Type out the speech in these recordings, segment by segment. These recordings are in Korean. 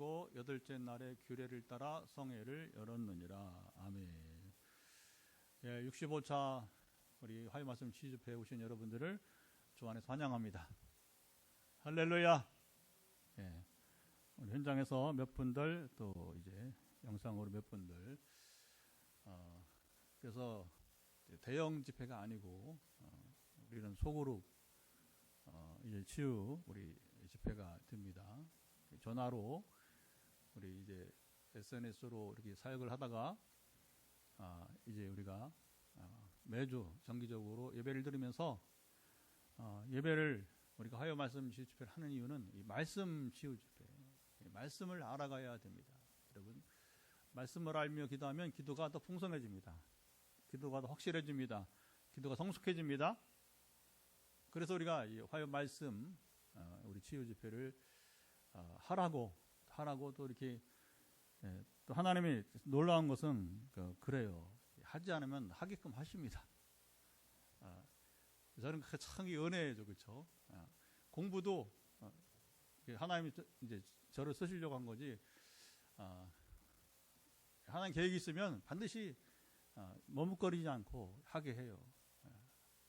마치고 여덟째 날에 규례를 따라 성회를 열었느니라. 아멘. 예, 65차 우리 화요 말씀 취집해 오신 여러분들을 주 안에서 환영합니다. 할렐루야. 예, 우리 현장에서 몇 분들 또 이제 영상으로 몇 분들 그래서 대형 집회가 아니고 우리는 소그룹 이제 치유 우리 집회가 됩니다. 전화로 우리 이제 SNS로 이렇게 사역을 하다가 이제 우리가 매주 정기적으로 예배를 드리면서 예배를 우리가 화요 말씀 치유 집회를 하는 이유는 이 말씀 치유 집회, 말씀을 알아가야 됩니다. 여러분, 말씀을 알며 기도하면 기도가 더 풍성해집니다. 기도가 더 확실해집니다. 기도가 성숙해집니다. 그래서 우리가 이 화요 말씀 우리 치유 집회를 하라고 또 이렇게 또 하나님이 놀라운 것은 그래요. 하지 않으면 하게끔 하십니다. 저는 그 참 은혜죠, 그렇죠? 공부도 하나님이 이제 저를 쓰시려고 한 거지. 하나님 계획이 있으면 반드시 머뭇거리지 않고 하게 해요.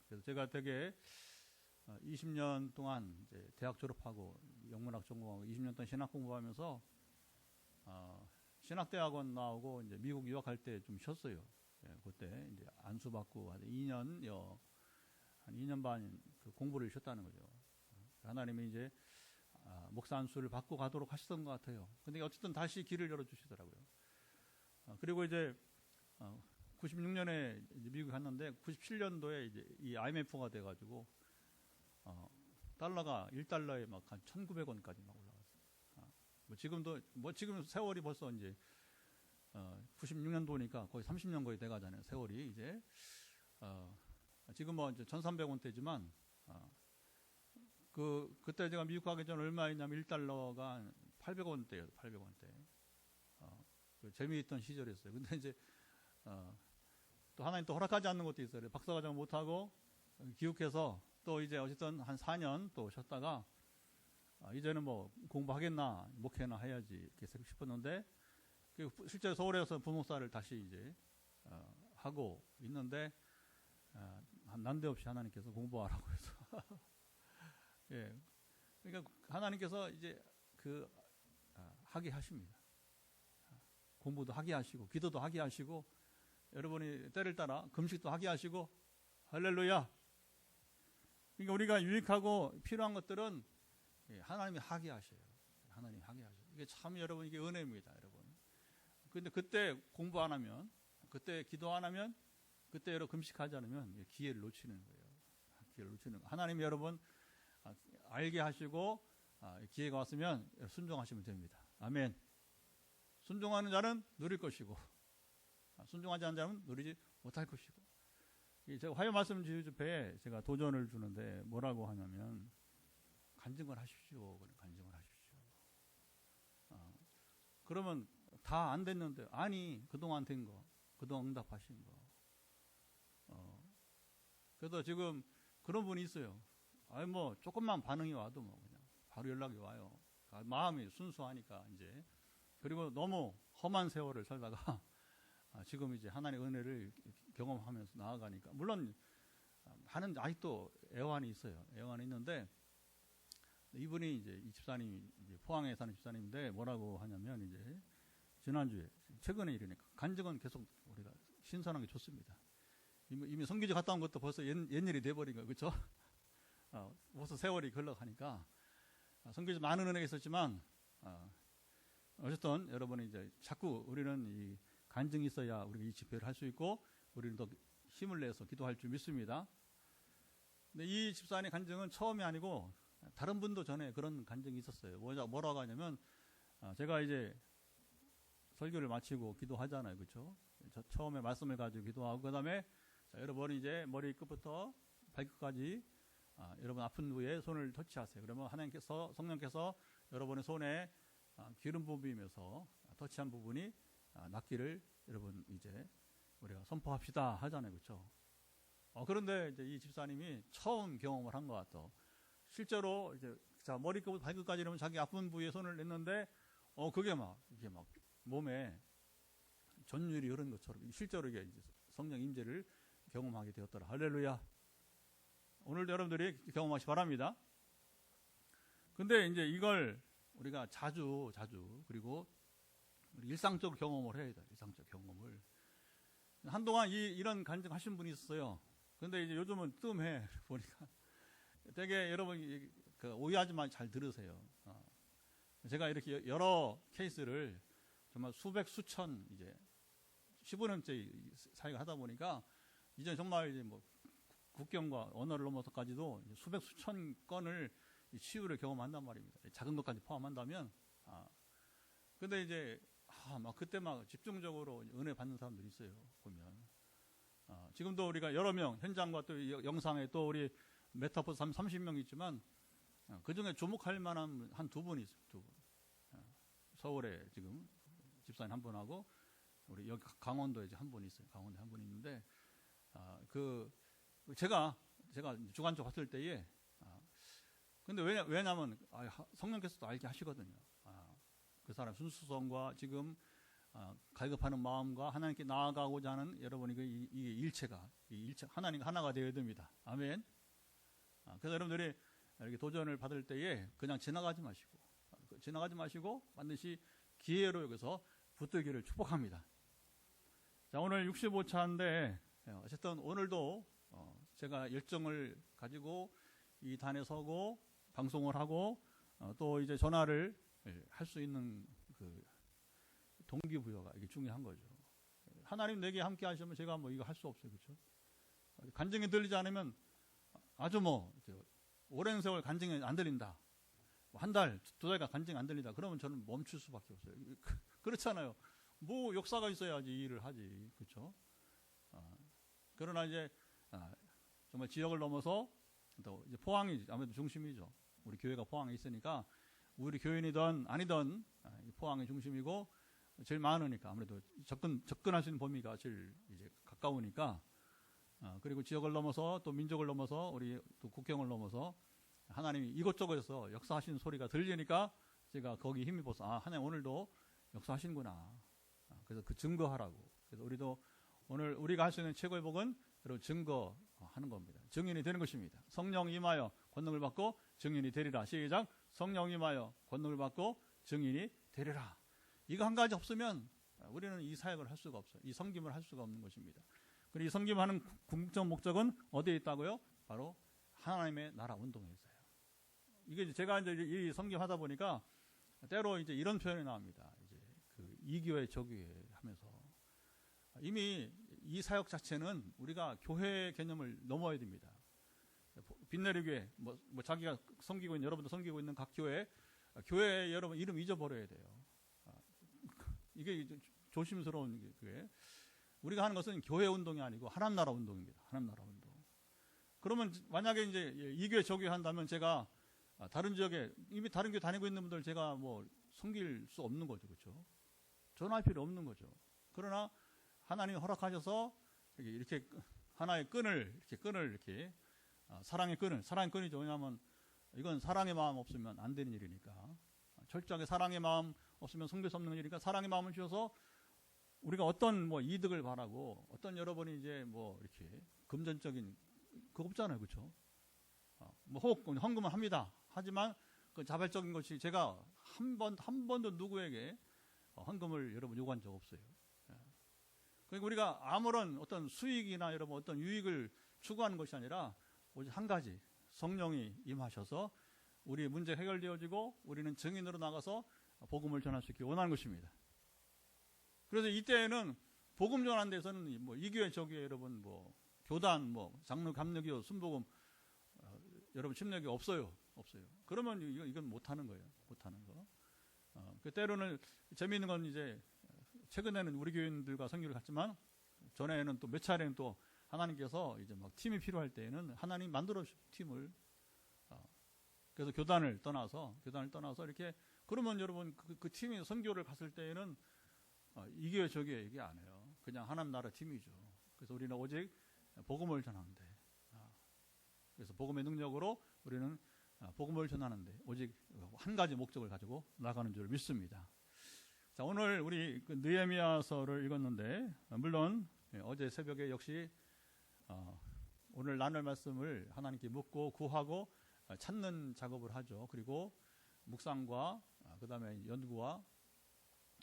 그래서 제가 되게 20년 동안 이제 대학 졸업하고 영문학 전공하고 20년 동안 신학 공부하면서 신학대학원 나오고 이제 미국 유학할 때 좀 쉬었어요. 그때 이제 안수 받고 한 2년 반 그 공부를 쉬었다는 거죠. 하나님이 이제 목사 안수를 받고 가도록 하시던 것 같아요. 근데 어쨌든 다시 길을 열어주시더라고요. 그리고 이제 96년에 미국 갔는데 97년도에 이제 이 IMF가 돼가지고 달러가 1달러에 막 한 1,900원까지 막 올라갔어요. 지금 세월이 벌써 이제 96년도니까 거의 30년 거의 돼가잖아요. 세월이 이제 지금 뭐 이제 1,300원대지만 그때 제가 미국 가기 전에 얼마였냐면 1달러가 800원대예요. 800원대. 재미있던 시절이었어요. 근데 이제 또 하나님 또 허락하지 않는 것도 있어요. 박사과정 못하고 기욱해서 또 이제 어쨌든 한 4년 또 쉬었다가 이제는 뭐 공부하겠나 목회나 해야지 이렇게 싶었는데 실제로 서울에서 부목사를 다시 이제 하고 있는데 난데없이 하나님께서 공부하라고 해서 예, 그러니까 하나님께서 이제 하게 하십니다. 공부도 하게 하시고 기도도 하게 하시고 여러분이 때를 따라 금식도 하게 하시고 할렐루야. 그러니까 우리가 유익하고 필요한 것들은 하나님이 하게 하셔요. 하나님이 하게 하셔요. 이게 참 여러분 이게 은혜입니다, 여러분. 근데 그때 공부 안 하면, 그때 기도 안 하면, 그때 여러분 금식하지 않으면 기회를 놓치는 거예요. 기회를 놓치는 거예요. 하나님이 여러분 알게 하시고 기회가 왔으면 순종하시면 됩니다. 아멘. 순종하는 자는 누릴 것이고 순종하지 않는 자는 누리지 못할 것이고. 제가 화요 말씀 치유 집회에 제가 도전을 주는데 뭐라고 하냐면 간증을 하십시오. 간증을 하십시오. 그러면 다 안 됐는데 아니 그동안 된 거, 그동안 응답하신 거. 그래서 지금 그런 분이 있어요. 아니 뭐 조금만 반응이 와도 뭐 그냥 바로 연락이 와요. 마음이 순수하니까 이제. 그리고 너무 험한 세월을 살다가 지금 이제 하나님의 은혜를 경험하면서 나아가니까 물론 많은 아직도 애환이 있어요. 애환이 있는데 이분이 이제 이 집사님이 이제 포항에 사는 집사님인데 뭐라고 하냐면 이제 지난주에 최근에 이러니까 간증은 계속 우리가 신선한 게 좋습니다. 이미 선교지 갔다 온 것도 벌써 옛일이 돼버린 거예요. 그렇죠? 벌써 세월이 흘러가니까 선교지 많은 은혜가 있었지만 어쨌든 여러분이 이제 자꾸 우리는 이 간증이 있어야 우리가 이 집회를 할 수 있고 우리는 더 힘을 내서 기도할 줄 믿습니다. 근데 이 집사님 간증은 처음이 아니고 다른 분도 전에 그런 간증이 있었어요. 뭐라고 하냐면 제가 이제 설교를 마치고 기도하잖아요. 그렇죠? 처음에 말씀을 가지고 기도하고 그다음에 여러분이 이제 머리 끝부터 발끝까지 여러분 아픈 부위에 손을 터치하세요. 그러면 하나님께서 성령께서 여러분의 손에 기름 부으면서 터치한 부분이 낫기를 여러분 이제 우리가 선포합시다 하잖아요. 그렇죠? 그런데 이제 이 집사님이 처음 경험을 한 것 같아. 실제로 이제 머리끝부터 발끝까지 이러면 자기 아픈 부위에 손을 냈는데 그게 막 이게 막 몸에 전율이 흐르는 것처럼 실제로 이게 성령 임재를 경험하게 되었더라. 할렐루야. 오늘도 여러분들이 경험하시기 바랍니다. 근데 이제 이걸 우리가 자주 그리고 일상적 경험을 해야 돼. 일상적 경험을. 한동안 이런 간증하신 분이 있었어요. 근데 이제 요즘은 뜸해 보니까 되게 여러분 그 오해하지만 잘 들으세요. 제가 이렇게 여러 케이스를 정말 수백 수천 이제 15년째 사역을 하다 보니까 이제 정말 이제 뭐 국경과 언어를 넘어서까지도 수백 수천 건을 치유를 경험한단 말입니다. 작은 것까지 포함한다면. 근데 이제 막 그때 막 집중적으로 은혜 받는 사람들이 있어요. 보면 지금도 우리가 여러 명 현장과 또 영상에 또 우리 메타포스 30명 있지만 그 중에 주목할 만한 한 두 분이 있어요. 두 분. 서울에 지금 집사님 한 분하고 우리 여기 강원도에 이제 한 분이 있어요. 강원도에 한 분이 있는데 제가 주관적 봤을 때에 근데 왜냐면 성령께서도 알게 하시거든요. 그 사람 순수성과 지금 갈급하는 마음과 하나님께 나아가고자 하는 여러분이 이 일체 하나님과 하나가 되어야 됩니다. 아멘. 그래서 여러분들이 이렇게 도전을 받을 때에 그냥 지나가지 마시고 반드시 기회로 여기서 붙들기를 축복합니다. 자, 오늘 65차인데 어쨌든 오늘도 제가 열정을 가지고 이 단에 서고 방송을 하고 또 이제 전화를 할 수 있는 그 동기부여가 이게 중요한 거죠. 하나님 내게 함께 하시면 제가 뭐 이거 할 수 없어요. 그렇죠? 간증이 들리지 않으면 아주 오랜 세월 간증이 안 들린다. 한 달, 두 달간 간증이 안 들린다. 그러면 저는 멈출 수밖에 없어요. 그렇잖아요. 뭐 역사가 있어야지 이 일을 하지. 그렇죠? 그러나 이제 정말 지역을 넘어서 또 이제 포항이 아무래도 중심이죠. 우리 교회가 포항에 있으니까 우리 교인이든 아니든 포항이 중심이고 제일 많으니까 아무래도 접근할 수 있는 범위가 제일 이제 가까우니까 그리고 지역을 넘어서 또 민족을 넘어서 우리 또 국경을 넘어서 하나님이 이곳저곳에서 역사하시는 소리가 들리니까 제가 거기 힘입어서 하나님 오늘도 역사하시는구나. 그래서 그 증거하라고. 그래서 우리도 오늘 우리가 할 수 있는 최고의 복은 여러분 증거하는 겁니다. 증인이 되는 것입니다. 성령 임하여 권능을 받고 증인이 되리라. 시작. 성령 임하여 권능을 받고 증인이 되리라. 이거 한 가지 없으면 우리는 이 사역을 할 수가 없어요. 이 섬김을 할 수가 없는 것입니다. 그리고 이 섬김하는 궁극적 목적은 어디에 있다고요? 바로 하나님의 나라 운동에 있어요. 이게 제가 이제 이 섬김하다 보니까 때로 이제 이런 표현이 나옵니다. 이제 그 이교회 저교회 하면서 이미 이 사역 자체는 우리가 교회 개념을 넘어야 됩니다. 빛내리교회 뭐 자기가 섬기고 있는 여러분도 섬기고 있는 각 교회 여러분 이름 잊어버려야 돼요. 이게 조심스러운 교회. 우리가 하는 것은 교회 운동이 아니고 하나님 나라 운동입니다. 하나님 나라 운동. 그러면 만약에 이제 이 교회 저 교회 한다면 제가 다른 지역에 이미 다른 교회 다니고 있는 분들 제가 뭐 섬길 수 없는 거죠. 그렇죠? 전화할 필요 없는 거죠. 그러나 하나님이 허락하셔서 이렇게 하나의 끈을 이렇게 사랑의 끈이죠. 왜냐하면 이건 사랑의 마음 없으면 안 되는 일이니까 철저하게 사랑의 마음 없으면 섬길 수 없는 일이니까 사랑의 마음을 주셔서 우리가 어떤 뭐 이득을 바라고 어떤 여러분이 이제 뭐 이렇게 금전적인 그거 없잖아요. 그렇죠? 뭐 혹 헌금을 합니다. 하지만 그 자발적인 것이 제가 한 번도 누구에게 헌금을 여러분 요구한 적 없어요. 그러니까 우리가 아무런 어떤 수익이나 여러분 어떤 유익을 추구하는 것이 아니라 오직 한 가지 성령이 임하셔서 우리의 문제 해결되어지고 우리는 증인으로 나가서 복음을 전할 수 있게 원하는 것입니다. 그래서 이때에는 복음 전하는 데서는 뭐 이 교회 저 교회 여러분 뭐 교단 뭐 장로 감리교 순복음 여러분 침례교 없어요. 그러면 이건 못하는 거예요. 못하는 거. 그 때로는 재미있는 건 이제 최근에는 우리 교인들과 선교를 갔지만 전에는 또 몇 차례는 또 하나님께서 이제 막 팀이 필요할 때에는 하나님 만들어 주신 팀을 그래서 교단을 떠나서 이렇게 그러면 여러분 그 팀이 선교를 갔을 때에는 이 교회 저 교회 얘기 안 해요. 그냥 하나님 나라 팀이죠. 그래서 우리는 오직 복음을 전하는데 그래서 복음의 능력으로 우리는 복음을 전하는데 오직 한 가지 목적을 가지고 나가는 줄 믿습니다. 자, 오늘 우리 그 느헤미야서를 읽었는데, 물론 어제 새벽에 역시 오늘 나눌 말씀을 하나님께 묻고 구하고 찾는 작업을 하죠. 그리고 묵상과 그 다음에 연구와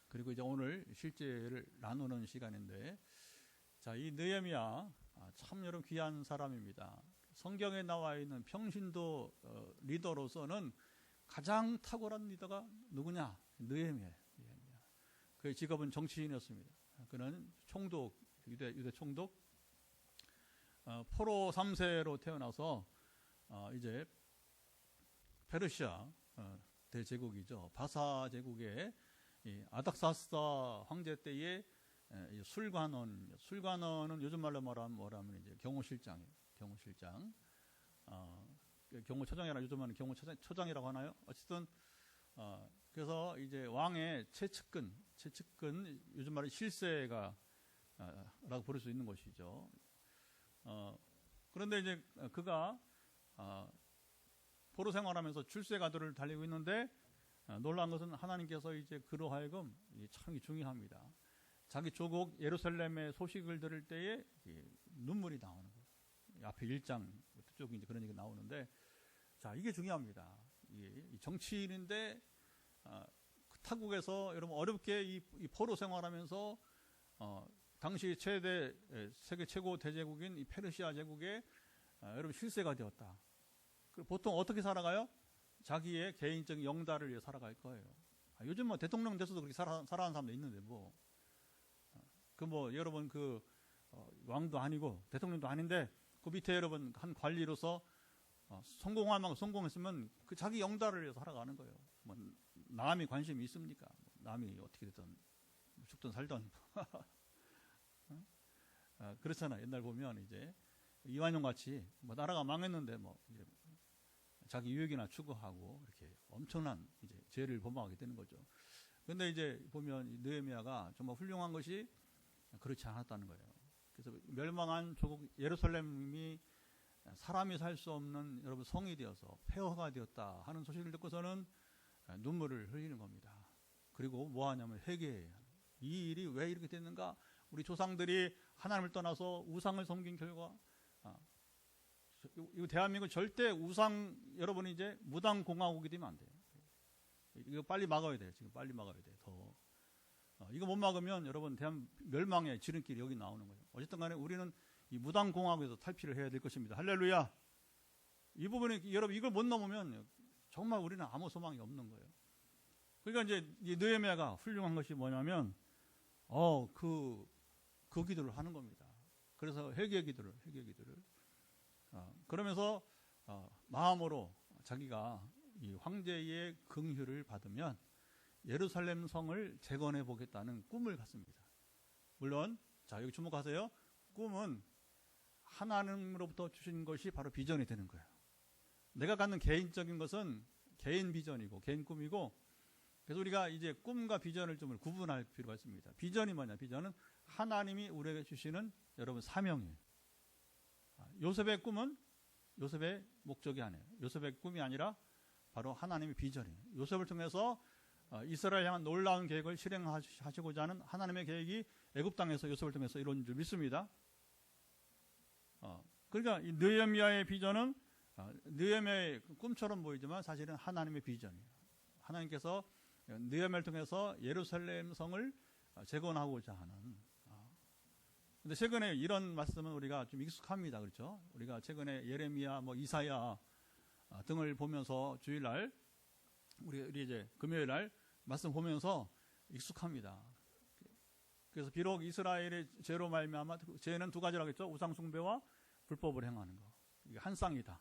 그리고 이제 오늘 실제를 나누는 시간인데, 자, 이 느헤미야 참 여러분 귀한 사람입니다. 성경에 나와 있는 평신도 리더로서는 가장 탁월한 리더가 누구냐? 느헤미야. 그의 직업은 정치인이었습니다. 그는 총독, 유대 총독, 포로 3세로 태어나서 이제 페르시아 대제국이죠. 바사 제국의 아닥사스다 황제 때의 술관원은 요즘 말로 뭐라면 이제 경호실장이에요. 경호실장. 경호처장이라 요즘은 경호처장이라고 하나요? 어쨌든 그래서 이제 왕의 최측근 요즘 말로 실세가 라고 부를 수 있는 것이죠. 그런데 이제 그가 포로 생활하면서 출세가도를 달리고 있는데 놀라운 것은 하나님께서 이제 그로 하여금 참 중요합니다. 자기 조국 예루살렘의 소식을 들을 때에 눈물이 나오는 거예요. 앞에 1장 쭉 이제 그런 얘기 나오는데, 자, 이게 중요합니다. 이 정치인인데 타국에서 여러분 어렵게 이 포로 생활하면서 당시 세계 최고 대제국인 이 페르시아 제국에 여러분 실세가 되었다. 보통 어떻게 살아가요? 자기의 개인적인 영달을 위해 살아갈 거예요. 요즘 뭐 대통령 돼서도 그렇게 살아가는 사람도 있는데 여러분 왕도 아니고 대통령도 아닌데 그 밑에 여러분 한 관리로서 성공할 만큼 성공했으면 그 자기 영달을 위해서 살아가는 거예요. 뭐 남이 관심이 있습니까? 남이 어떻게 됐든 죽든 살든 그렇잖아. 옛날 보면 이제 이완용 같이 뭐 나라가 망했는데 뭐 이제 자기 유익이나 추구하고 이렇게 엄청난 이제 죄를 범하게 되는 거죠. 그런데 이제 보면 느헤미야가 정말 훌륭한 것이 그렇지 않았다는 거예요. 그래서 멸망한 조국 예루살렘이 사람이 살 수 없는 여러분 성이 되어서 폐허가 되었다 하는 소식을 듣고서는 눈물을 흘리는 겁니다. 그리고 뭐 하냐면 회개해요. 이 일이 왜 이렇게 됐는가? 우리 조상들이 하나님을 떠나서 우상을 섬긴 결과 이 대한민국 절대 우상 여러분이 이제 무당 공화국이 되면 안 돼요. 이거 빨리 막아야 돼요. 지금 빨리 막아야 돼요. 더 이거 못 막으면 여러분 대한 멸망의 지름길이 여기 나오는 거예요. 어쨌든 간에 우리는 이 무당 공화국에서 탈피를 해야 될 것입니다. 할렐루야. 이 부분이 여러분 이걸 못 넘으면 정말 우리는 아무 소망이 없는 거예요. 그러니까 이제 이 느헤미야가 훌륭한 것이 뭐냐면 그 기도를 하는 겁니다. 그래서 회개 기도를 그러면서 마음으로 자기가 이 황제의 긍휼을 받으면 예루살렘 성을 재건해 보겠다는 꿈을 갖습니다. 물론 자 여기 주목하세요. 꿈은 하나님으로부터 주신 것이 바로 비전이 되는 거예요. 내가 갖는 개인적인 것은 개인 비전이고 개인 꿈이고, 그래서 우리가 이제 꿈과 비전을 좀 구분할 필요가 있습니다. 비전이 뭐냐? 비전은 하나님이 우리에게 주시는 여러분 사명이에요. 요셉의 꿈은 요셉의 목적이 아니에요. 요셉의 꿈이 아니라 바로 하나님의 비전이에요. 요셉을 통해서 이스라엘 향한 놀라운 계획을 실행하시고자 하는 하나님의 계획이 애굽 땅에서 요셉을 통해서 이루어진 줄 믿습니다. 그러니까 이 느헤미야의 비전은 느헤미야의 꿈처럼 보이지만 사실은 하나님의 비전이에요. 하나님께서 느헤미야를 통해서 예루살렘 성을 재건하고자 하는. 근데 최근에 이런 말씀은 우리가 좀 익숙합니다. 그렇죠? 우리가 최근에 예레미야, 이사야 등을 보면서 주일날 우리 이제 금요일날 말씀 보면서 익숙합니다. 그래서 비록 이스라엘의 죄로 말미암아 죄는 두 가지라고 했죠. 우상 숭배와 불법을 행하는 거. 이게 한 쌍이다.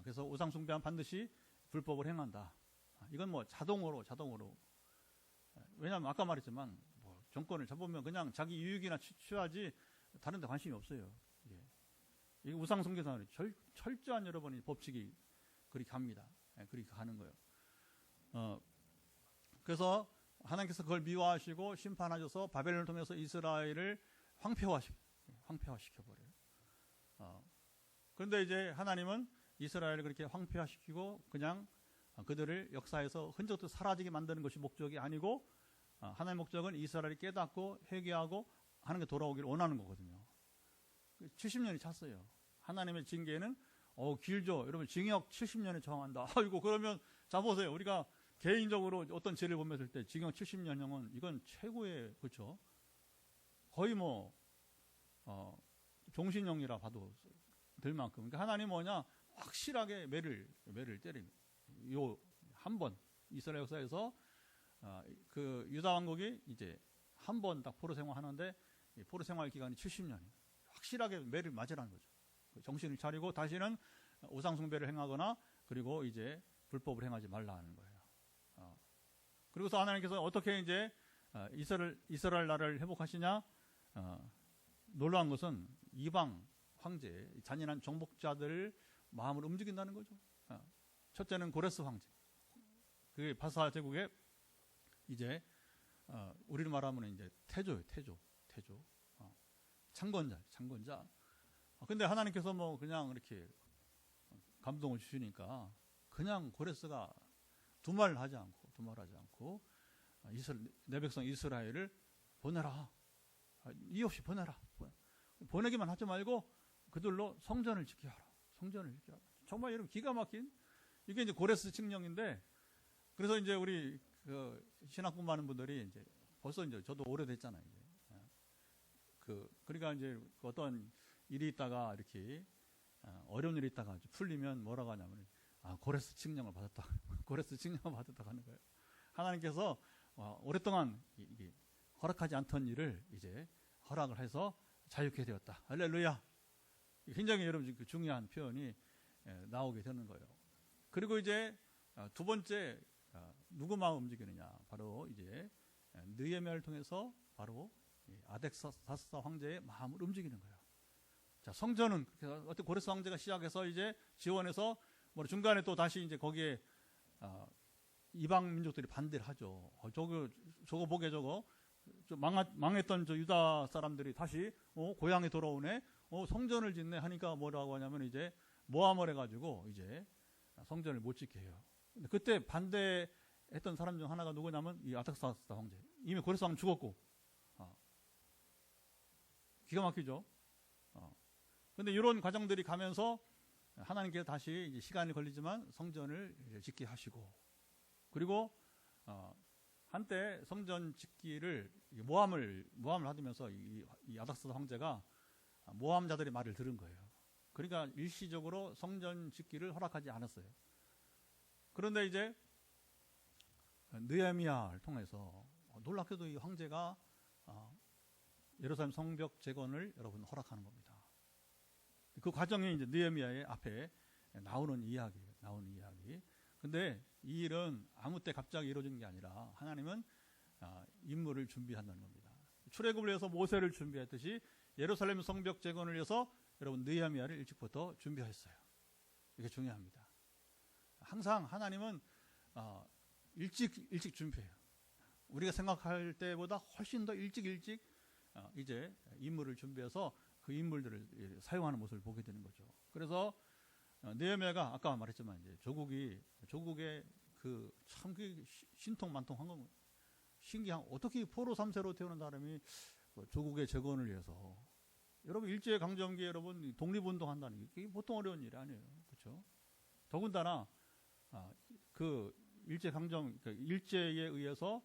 그래서 우상 숭배는 반드시 불법을 행한다. 이건 뭐 자동으로. 왜냐하면 아까 말했지만 정권을 잡으면 그냥 자기 유익이나 취하지 다른 데 관심이 없어요. 이게 우상 숭배는 철저한 여러분이 법칙이 그렇게 갑니다. 그렇게 가는 거예요. 그래서 하나님께서 그걸 미워하시고 심판하셔서 바벨론을 통해서 이스라엘을 황폐화시켜버려요. 그런데 이제 하나님은 이스라엘을 그렇게 황폐화시키고 그냥 그들을 역사에서 흔적도 사라지게 만드는 것이 목적이 아니고 하나님의 목적은 이스라엘이 깨닫고 회개하고 하는 게 돌아오기를 원하는 거거든요. 70년이 찼어요. 하나님의 징계는 길죠. 여러분 징역 70년에 정한다. 아이고 그러면 자 보세요. 우리가 개인적으로 어떤 죄를 범했을 때 징역 70년형은 이건 최고의 그렇죠. 거의 뭐 종신형이라 봐도 될 만큼. 그러니까 하나님 뭐냐 확실하게 매를 때리는 요 한 번 이스라엘 역사에서 그 유다 왕국이 이제 한 번 딱 포로 생활하는데 포로 생활 기간이 70년. 확실하게 매를 맞으라는 거죠. 정신을 차리고 다시는 우상 숭배를 행하거나 그리고 이제 불법을 행하지 말라 하는 거예요. 그리고서 하나님께서 어떻게 이제 이스라엘 나라를 회복하시냐? 놀라운 것은 이방 황제, 잔인한 정복자들 마음을 움직인다는 거죠. 첫째는 고레스 황제. 그게 바사 제국의 이제 우리를 말하면 이제 태조예요. 태조. 창건자. 근데 하나님께서 뭐 그냥 이렇게 감동을 주시니까 그냥 고레스가 두말하지 않고 내 백성 이스라엘을 보내라. 이유 없이 보내라. 보내기만 하지 말고 그들로 성전을 짓게 하라. 정말 여러분 기가 막힌 이게 이제 고레스 칙령인데 그래서 이제 우리 그 신학 공부하는 분들이 이제 벌써 이제 저도 오래됐잖아요. 이제. 그러니까 이제 어떤 일이 있다가 이렇게 어려운 일이 있다가 풀리면 뭐라고 하냐면 고레스 칙령을 받았다. 고레스 칙령을 받았다 하는 거예요. 하나님께서 오랫동안 허락하지 않던 일을 이제 허락을 해서 자유케 되었다. 할렐루야. 굉장히 여러분 중요한 표현이 나오게 되는 거예요. 그리고 이제 두 번째 누구 마음 움직이느냐? 바로 이제 느헤미야를 통해서 바로 아덱사스다 황제의 마음을 움직이는 거예요. 자, 성전은 어떻게 고레스 황제가 시작해서 이제 지원해서 뭐 중간에 또 다시 이제 거기에 이방 민족들이 반대를 하죠. 저거 보게 저거 좀 망했던 저 유다 사람들이 다시 고향에 돌아오네. 성전을 짓네 하니까 뭐라고 하냐면 이제 모함을 해가지고 이제 성전을 못 짓게 해요. 근데 그때 반대했던 사람 중 하나가 누구냐면 이 아덱사스다 황제. 이미 고레스 왕 죽었고. 기가 막히죠. 근데 이런 과정들이 가면서 하나님께서 다시 이제 시간이 걸리지만 성전을 짓게 하시고 그리고 한때 성전 짓기를 모함을 하면서 이 아덱사스다 황제가 모함자들의 말을 들은 거예요. 그러니까 일시적으로 성전 짓기를 허락하지 않았어요. 그런데 이제 느헤미야를 통해서 놀랍게도 이 황제가 예루살렘 성벽 재건을 여러분 허락하는 겁니다. 그 과정이 이제 느헤미야의 앞에 나오는 이야기. 근데 이 일은 아무 때 갑자기 이루어지는 게 아니라 하나님은 인물을 준비한다는 겁니다. 출애굽을 위해서 모세를 준비했듯이 예루살렘 성벽 재건을 위해서 여러분 느헤미야를 일찍부터 준비했어요. 이게 중요합니다. 항상 하나님은 일찍 준비해요. 우리가 생각할 때보다 훨씬 더 일찍 이제 인물을 준비해서 그 인물들을 사용하는 모습을 보게 되는 거죠. 그래서 느헤미야가 아까 말했지만 이제 조국의 그 참 신통만통한 건 신기한 어떻게 포로 3세로 태어난 사람이 조국의 재건을 위해서 여러분 일제 강점기에 여러분 독립운동한다는 게 보통 어려운 일이 아니에요. 그렇죠? 더군다나 그 일제에 의해서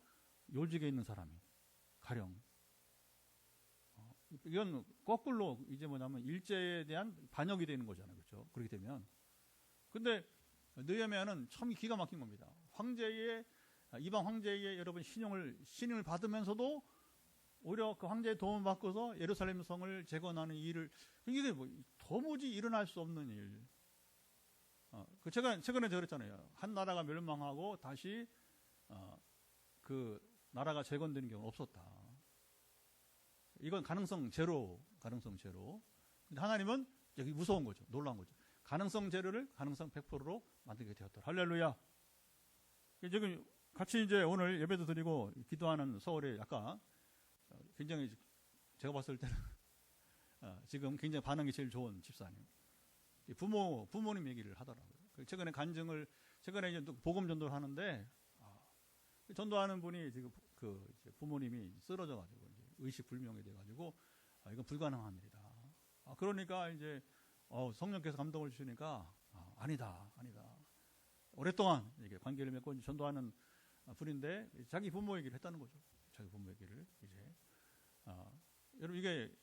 요직에 있는 사람이 가령 이건 거꾸로 이제 뭐냐면 일제에 대한 반역이 되는 거잖아요. 그렇죠? 그렇게 되면 근데 느헤미야는 참 기가 막힌 겁니다. 이방 황제의 여러분 신임을 받으면서도 오히려 그 황제의 도움을 받고서 예루살렘 성을 재건하는 일을 이게 뭐 도무지 일어날 수 없는 일. 최근에 제가 그랬잖아요. 한 나라가 멸망하고 다시 그 나라가 재건되는 경우는 없었다. 이건 가능성 제로. 근데 하나님은 여기 무서운 거죠. 놀라운 거죠. 가능성 제로를 가능성 100%로 만들게 되었다. 할렐루야. 지금 같이 이제 오늘 예배도 드리고 기도하는 서울에 약간 굉장히 제가 봤을 때는 지금 굉장히 반응이 제일 좋은 집사님. 부모님 얘기를 하더라고요. 최근에 간증을 최근에 이제 또 복음 전도를 하는데 전도하는 분이 지금 이제 부모님이 쓰러져가지고 이제 의식불명이 돼가지고 이건 불가능한 일이다. 그러니까 이제 성령께서 감동을 주시니까 아니다. 오랫동안 이게 관계를 맺고 이제 전도하는 분인데 자기 부모 얘기를 했다는 거죠. 자기 부모 얘기를 이제 여러분 이게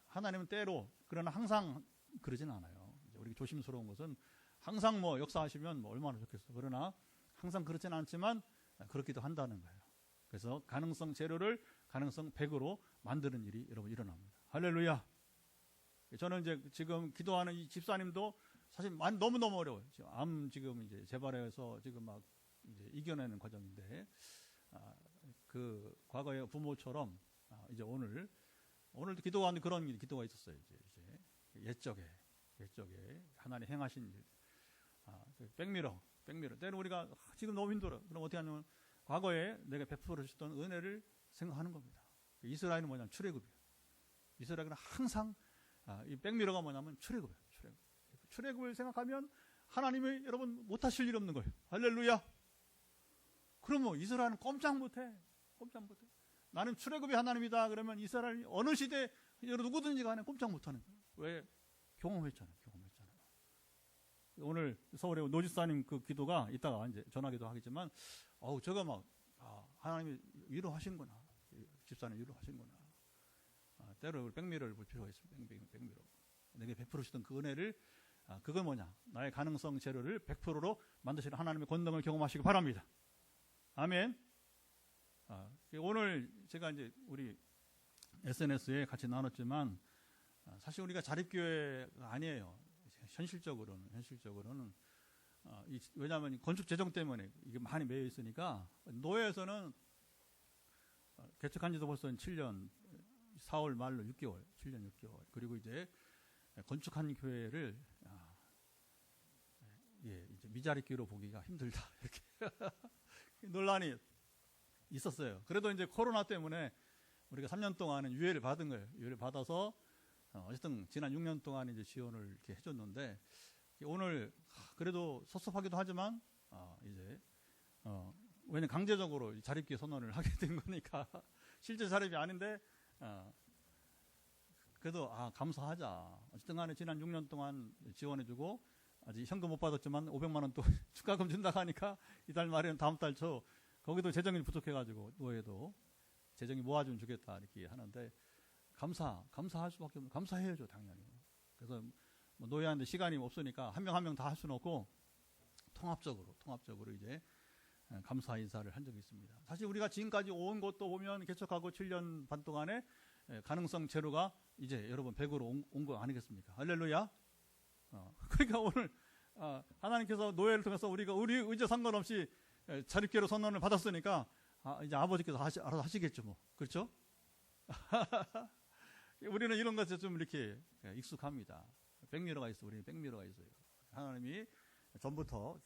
하나님은 때로 그러나 항상 그러진 않아요. 이제 우리 조심스러운 것은 항상 뭐 역사하시면 뭐 얼마나 좋겠어. 그러나 항상 그렇진 않지만 그렇기도 한다는 거예요. 그래서 가능성 제로를 가능성 100으로 만드는 일이 여러분 일어납니다. 할렐루야. 저는 이제 지금 기도하는 이 집사님도 사실 너무너무 어려워요. 지금 이제 재발해서 지금 막 이제 이겨내는 과정인데, 그 과거의 부모처럼 이제 오늘도 기도하는 그런 기도가 있었어요. 이제 옛적에 하나님 행하신 일, 백미러. 때는 우리가 지금 너무 힘들어. 그럼 어떻게 하냐면 과거에 내가 베풀어 주셨던 은혜를 생각하는 겁니다. 이스라엘은 뭐냐면 출애굽이에요. 이스라엘은 항상 이 백미러가 뭐냐면 출애굽이에요. 출애굽을 생각하면 하나님이 여러분 못하실 일 없는 거예요. 할렐루야. 그럼 뭐 이스라엘은 꼼짝 못해. 나는 출애굽이 하나님이다. 그러면 이스라엘이 어느 시대 누구든지 간에 꼼짝 못하는 거예요. 왜? 경험했잖아요. 오늘 서울의 노지사님 그 기도가 이따가 이제 전화기도 하겠지만, 제가 막 하나님이 위로하시는구나. 집사님 위로하시는구나. 때로 백미러를 볼 필요가 있습니다. 백미러. 내게 베풀어 주시던 그 은혜를, 그건 뭐냐? 나의 가능성 재료를 100%로 만드시는 하나님의 권능을 경험하시기 바랍니다. 아멘. 오늘 제가 이제 우리 SNS에 같이 나눴지만, 사실 우리가 자립교회가 아니에요. 현실적으로는 왜냐하면 건축 재정 때문에 이게 많이 매여 있으니까 노예에서는 개척한 지도 벌써 7년 4월 말로 6개월 7년 6개월 그리고 이제 건축한 교회를 이제 미자립교로 보기가 힘들다 이렇게 논란이 있었어요. 그래도 이제 코로나 때문에 우리가 3년 동안은 유예를 받은 거예요. 유예를 받아서 어쨌든 지난 6년 동안 이제 지원을 이렇게 해줬는데 오늘 그래도 섭섭하기도 하지만 이제 왜냐면 강제적으로 자립기 선언을 하게 된 거니까 실제 자립이 아닌데 그래도 감사하자. 어쨌든 간에 지난 6년 동안 지원해주고 아직 현금 못 받았지만 500만 원 또 축가금 준다고 하니까 이달 말에는 다음 달 초 거기도 재정이 부족해가지고 노예도 재정이 모아주면 주겠다 이렇게 하는데 감사할 수밖에 없는, 감사해야죠, 당연히. 그래서 뭐 노예하는데 시간이 없으니까 한 명 한 명 다 할 수는 없고 통합적으로 이제 감사 인사를 한 적이 있습니다. 사실 우리가 지금까지 온 것도 보면 개척하고 7년 반 동안에 가능성 제로가 이제 여러분 100으로 온 거 아니겠습니까? 할렐루야. 그러니까 오늘 하나님께서 노예를 통해서 우리 의지 상관없이 자립계로 선언을 받았으니까 이제 아버지께서 알아서 하시겠죠, 뭐. 그렇죠? 우리는 이런 것에 좀 이렇게 익숙합니다. 백미러가 있어. 우리는 백미러가 있어요. 하나님이 전부터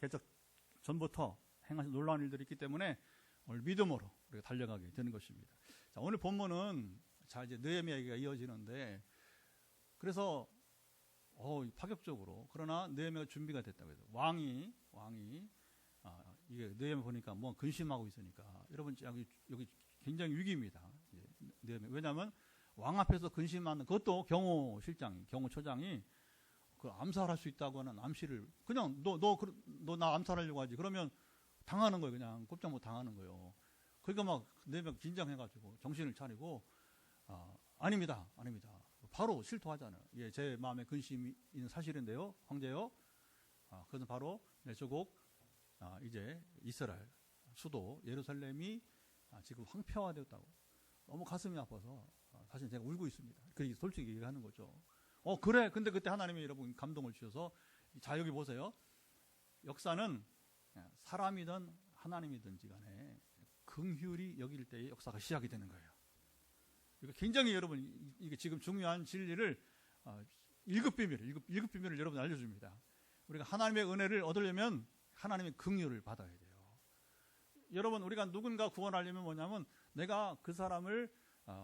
행하신 놀라운 일들이 있기 때문에 오늘 믿음으로 우리가 달려가게 되는 것입니다. 자, 오늘 본문은 이제 느헤미야 얘기가 이어지는데, 그래서 파격적으로, 그러나 느헤미야가 준비가 됐다고 해서 왕이 이게 느헤미야 보니까 뭐 근심하고 있으니까 여러분 여기 굉장히 위기입니다. 느헤미야. 왜냐하면 왕 앞에서 근심하는, 그것도 경호처장이 그 암살할 수 있다고 하는 암시를 그냥 너 나 암살하려고 하지. 그러면 당하는 거예요. 그냥 꼼짝 못 당하는 거예요. 그러니까 막 느헤미야 긴장해가지고 정신을 차리고 아닙니다. 바로 실토하잖아요. 예, 제 마음에 근심이 있는 사실인데요, 황제요. 그것은 바로 내 조국 이제 이스라엘 수도 예루살렘이 지금 황폐화되었다고. 너무 가슴이 아파서 사실 제가 울고 있습니다. 그렇게 솔직히 얘기하는 거죠. 그래. 근데 그때 하나님이 여러분 감동을 주셔서, 자, 여기 보세요. 역사는 사람이든 하나님이든지 간에 긍휼히 여길 때의 역사가 시작이 되는 거예요. 이거 굉장히 여러분, 이게 지금 중요한 진리를 1급 비밀을 여러분 알려줍니다. 우리가 하나님의 은혜를 얻으려면 하나님의 긍휼을 받아야 돼요. 여러분, 우리가 누군가 구원하려면 뭐냐면 내가 그 사람을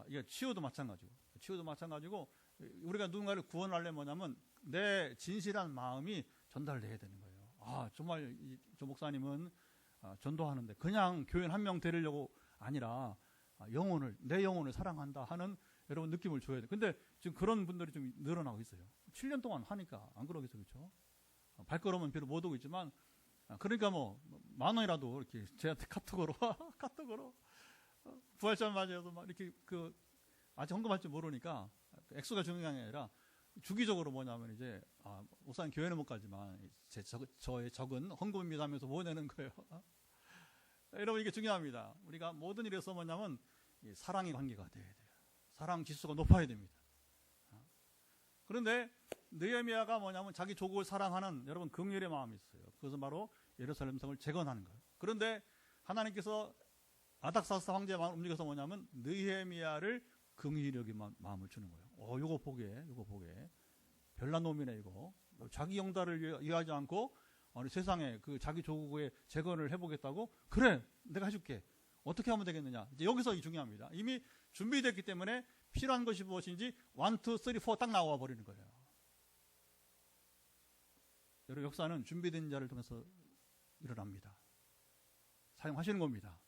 이게 치유도 마찬가지고 우리가 누군가를 구원하려면 뭐냐면 내 진실한 마음이 전달돼야 되는 거예요. 정말 저 목사님은 전도하는데 그냥 교인 한 명 데리려고 아니라 내 영혼을 사랑한다 하는 여러분 느낌을 줘야 돼요. 근데 지금 그런 분들이 좀 늘어나고 있어요. 7년 동안 하니까 안 그러겠어, 그렇죠? 발걸음은 비록 못 오고 있지만 그러니까 뭐 10,000원이라도 이렇게 제한테 카톡으로 부활절 맞이해서 막 이렇게 아직 헌금할 줄 모르니까 액수가 중요한 게 아니라 주기적으로 뭐냐면 이제 목사님 교회는 못 가지만 저의 적은 헌금입니다 하면서 보내는 거예요. 여러분 이게 중요합니다. 우리가 모든 일에서 뭐냐면 사랑의 관계가 돼야 돼요. 사랑 지수가 높아야 됩니다. 그런데 느헤미야가 뭐냐면 자기 조국을 사랑하는 여러분 긍휼의 마음이 있어요. 그것은 바로 예루살렘 성을 재건하는 거예요. 그런데 하나님께서 아닥사스다 황제의 마음을 움직여서 뭐냐면 느헤미야를 긍휼히 여기는 마음을 주는 거예요. 요거 보게 별난 놈이네 이거. 자기 영달을 이해하지 않고 세상에 자기 조국의 재건을 해보겠다고? 그래, 내가 해줄게. 어떻게 하면 되겠느냐? 이제 여기서 중요합니다. 이미 준비됐기 때문에 필요한 것이 무엇인지 1, 2, 3, 4 딱 나와 버리는 거예요. 여러분 역사는 준비된 자를 통해서 일어납니다. 사용하시는 겁니다.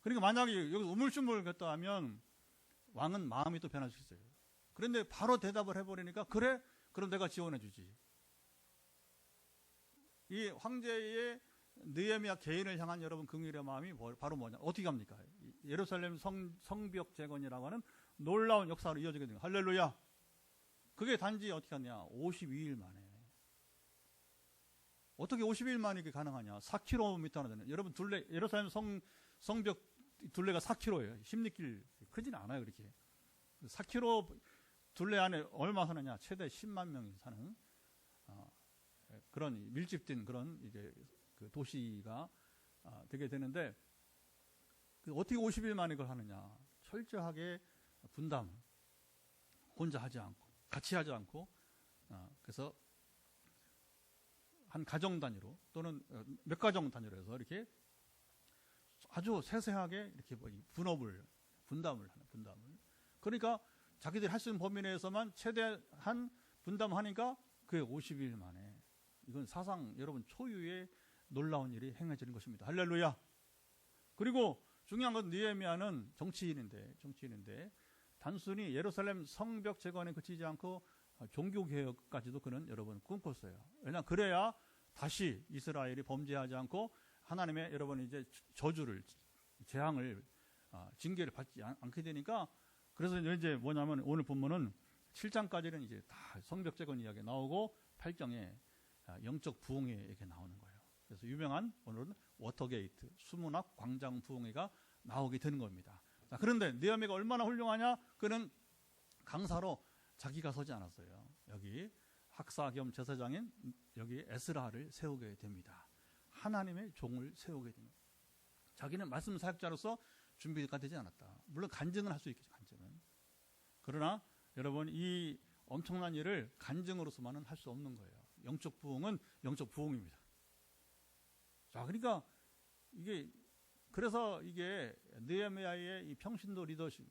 그러니까 만약에 여기서 우물쭈물 갔다 하면 왕은 마음이 또 변할 수 있어요. 그런데 바로 대답을 해버리니까 그래? 그럼 내가 지원해주지. 이 황제의 느헤미야 개인을 향한 여러분 긍휼의 마음이 바로 뭐냐? 어떻게 합니까? 예루살렘 성벽 재건이라고 하는 놀라운 역사로 이어지게 됩니다. 할렐루야. 그게 단지 어떻게 하냐? 52일 만에. 어떻게 52일 만에 이게 가능하냐? 4km나 되는. 여러분 예루살렘 성벽 둘레가 4km예요. 16길 크지는 않아요, 그렇게. 4km 둘레 안에 얼마 사느냐? 최대 10만 명이 사는 그런 밀집된 그런 이제 도시가 되게 되는데 어떻게 50일 만에 그걸 하느냐? 철저하게 분담, 혼자 하지 않고 같이 하지 않고 그래서 한 가정 단위로 또는 몇 가정 단위로 해서 이렇게 아주 세세하게 이렇게 분담을 하는 분담을. 그러니까 자기들이 할 수 있는 범위 내에서만 최대한 분담하니까 그게 50일 만에 이건 사상 여러분 초유의 놀라운 일이 행해지는 것입니다. 할렐루야. 그리고 중요한 건 느헤미야는 정치인인데 단순히 예루살렘 성벽 재건에 그치지 않고 종교 개혁까지도 그는 여러분 꿈꿨어요. 왜냐하면 그래야 다시 이스라엘이 범죄하지 않고 하나님의 여러분 이제 저주를 재앙을 징계를 받지 않게 되니까 그래서 이제 뭐냐면 오늘 본문은 7장까지는 이제 다 성벽 재건 이야기 나오고 8장에 영적 부흥회 이렇게 나오는 거예요. 그래서 유명한 오늘은 워터게이트 수문학 광장 부흥회가 나오게 되는 겁니다. 자, 그런데 느헤미야가 얼마나 훌륭하냐? 그는 강사로 자기가 서지 않았어요. 여기 학사 겸 제사장인 여기 에스라를 세우게 됩니다. 하나님의 종을 세우게 됩니다. 자기는 말씀 사역자로서 준비가 되지 않았다. 물론 간증은 할 수 있겠죠. 간증은. 그러나 여러분 이 엄청난 일을 간증으로서만은 할 수 없는 거예요. 영적 부흥은 영적 부흥입니다. 자, 그러니까 그래서 이게 느헤미야의 이 평신도 리더십,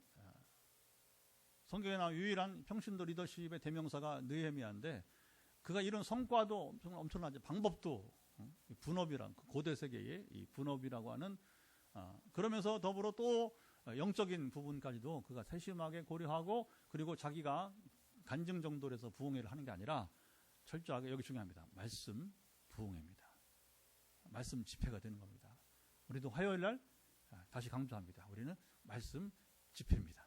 성경에 나온 유일한 평신도 리더십의 대명사가 느헤미야인데 그가 이룬 성과도 엄청나죠. 방법도 분업이란 고대 세계의 이 분업이라고 하는 그러면서 더불어 또 영적인 부분까지도 그가 세심하게 고려하고 그리고 자기가 간증 정도로 해서 부흥회를 하는 게 아니라 철저하게 여기 중요합니다. 말씀 부흥회입니다. 말씀 집회가 되는 겁니다. 우리도 화요일 날 다시 강조합니다. 우리는 말씀 집회입니다.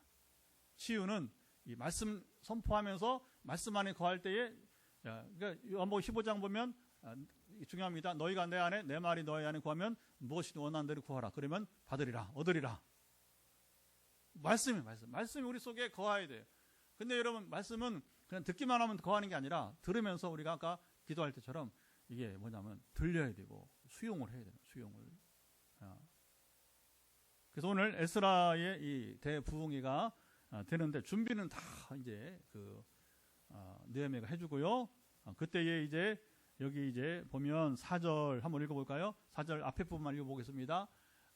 치유는 이 말씀 선포하면서 말씀 안에 거할 때에 그러니까 요한복음 15장 보면 중요합니다. 너희가 내 안에 내 말이 너희 안에 구하면 무엇이든 원하는 대로 구하라. 그러면 받으리라. 얻으리라. 말씀이 우리 속에 거해야 돼요. 근데 여러분 말씀은 그냥 듣기만 하면 거하는 게 아니라 들으면서 우리가 아까 기도할 때처럼 이게 뭐냐면 들려야 되고 수용을 해야 돼요. 수용을. 그래서 오늘 에스라의 이 대부흥회가 되는데 준비는 다 이제 느헤미야가 해주고요. 그때에 이제 여기 이제 보면 4절 한번 읽어볼까요? 4절 앞에 부분만 읽어보겠습니다.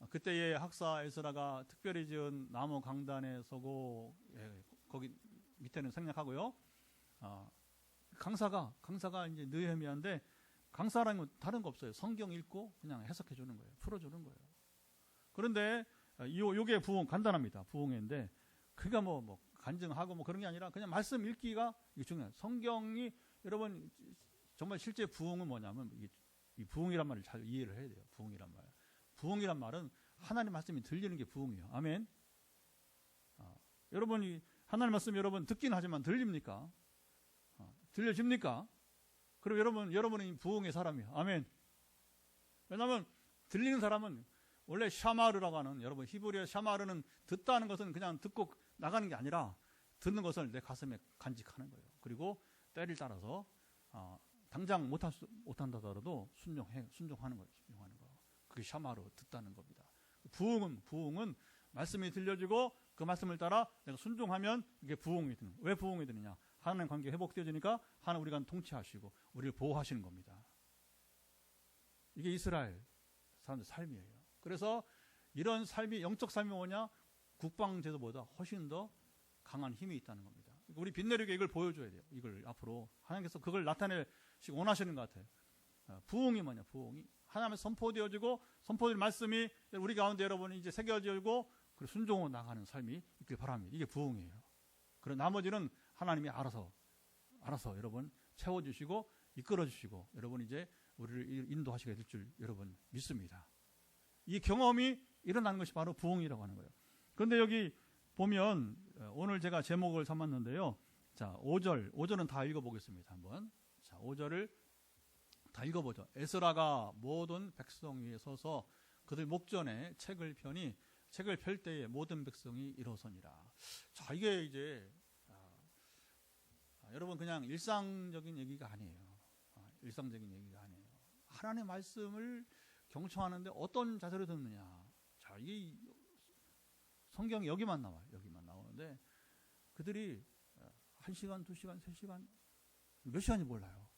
그때에 학사 에스라가 특별히 지은 나무 강단에 서고 거기 밑에는 생략하고요. 강사가 이제 느헤미야인데 강사라는 건 다른 거 없어요. 성경 읽고 그냥 해석해 주는 거예요. 풀어주는 거예요. 그런데 요게 부흥 간단합니다. 부흥회인데 그가 뭐 간증하고 뭐 그런 게 아니라 그냥 말씀 읽기가 이게 중요해요. 성경이 여러분 정말 실제 부흥은 뭐냐면 이 부흥이란 말을 잘 이해를 해야 돼요. 부흥이란 말. 부흥이란 말은 하나님 말씀이 들리는 게 부흥이에요. 아멘. 여러분이 하나님 말씀 여러분 듣긴 하지만 들립니까? 들려집니까? 그럼 여러분이 부흥의 사람이에요. 아멘. 왜냐하면 들리는 사람은 원래 샤마르라고 하는 여러분 히브리어 샤마르는 듣다는 것은 그냥 듣고 나가는 게 아니라 듣는 것을 내 가슴에 간직하는 거예요. 그리고 때를 따라서 당장 못한다 하더라도 순종하는 거예요. 순종하는 거. 그게 샤마르 듣다는 겁니다. 부흥은 말씀이 들려지고 그 말씀을 따라 내가 순종하면 이게 부흥이 되는 거예요. 왜 부흥이 되느냐? 하나님 관계 회복되어지니까 하나님 우리가 통치하시고 우리를 보호하시는 겁니다. 이게 이스라엘 사람들 삶이에요. 그래서 이런 삶이 영적 삶이 뭐냐? 국방제도보다 훨씬 더 강한 힘이 있다는 겁니다. 우리 빛내리게 이걸 보여줘야 돼요. 이걸 앞으로 하나님께서 그걸 나타내시고 원하시는 것 같아요. 부흥이 뭐냐? 부흥이 하나님의 선포되어지고 선포될 말씀이 우리 가운데 여러분이 이제 새겨지고 그리고 순종으로 나가는 삶이 있길 바랍니다. 이게 부흥이에요. 그리고 나머지는 하나님이 알아서 여러분 채워주시고 이끌어주시고 여러분 이제 우리를 인도하시게 될 줄 여러분 믿습니다. 이 경험이 일어나는 것이 바로 부흥이라고 하는 거예요. 그런데 여기 보면 오늘 제가 제목을 삼았는데요. 자, 5절은 다 읽어보겠습니다. 한번. 자, 5절을 다 읽어보죠. 에스라가 모든 백성 위에 서서 그들 목전에 책을 펴니 책을 펼 때에 모든 백성이 일어서니라. 자, 이게 이제 여러분 그냥 일상적인 얘기가 아니에요. 일상적인 얘기가 아니에요. 하나님의 말씀을 경청하는데 어떤 자세로 듣느냐. 자, 이 성경이 여기만 나와요. 여기만 나오는데 그들이 1시간, 2시간, 3시간 몇 시간인지 몰라요.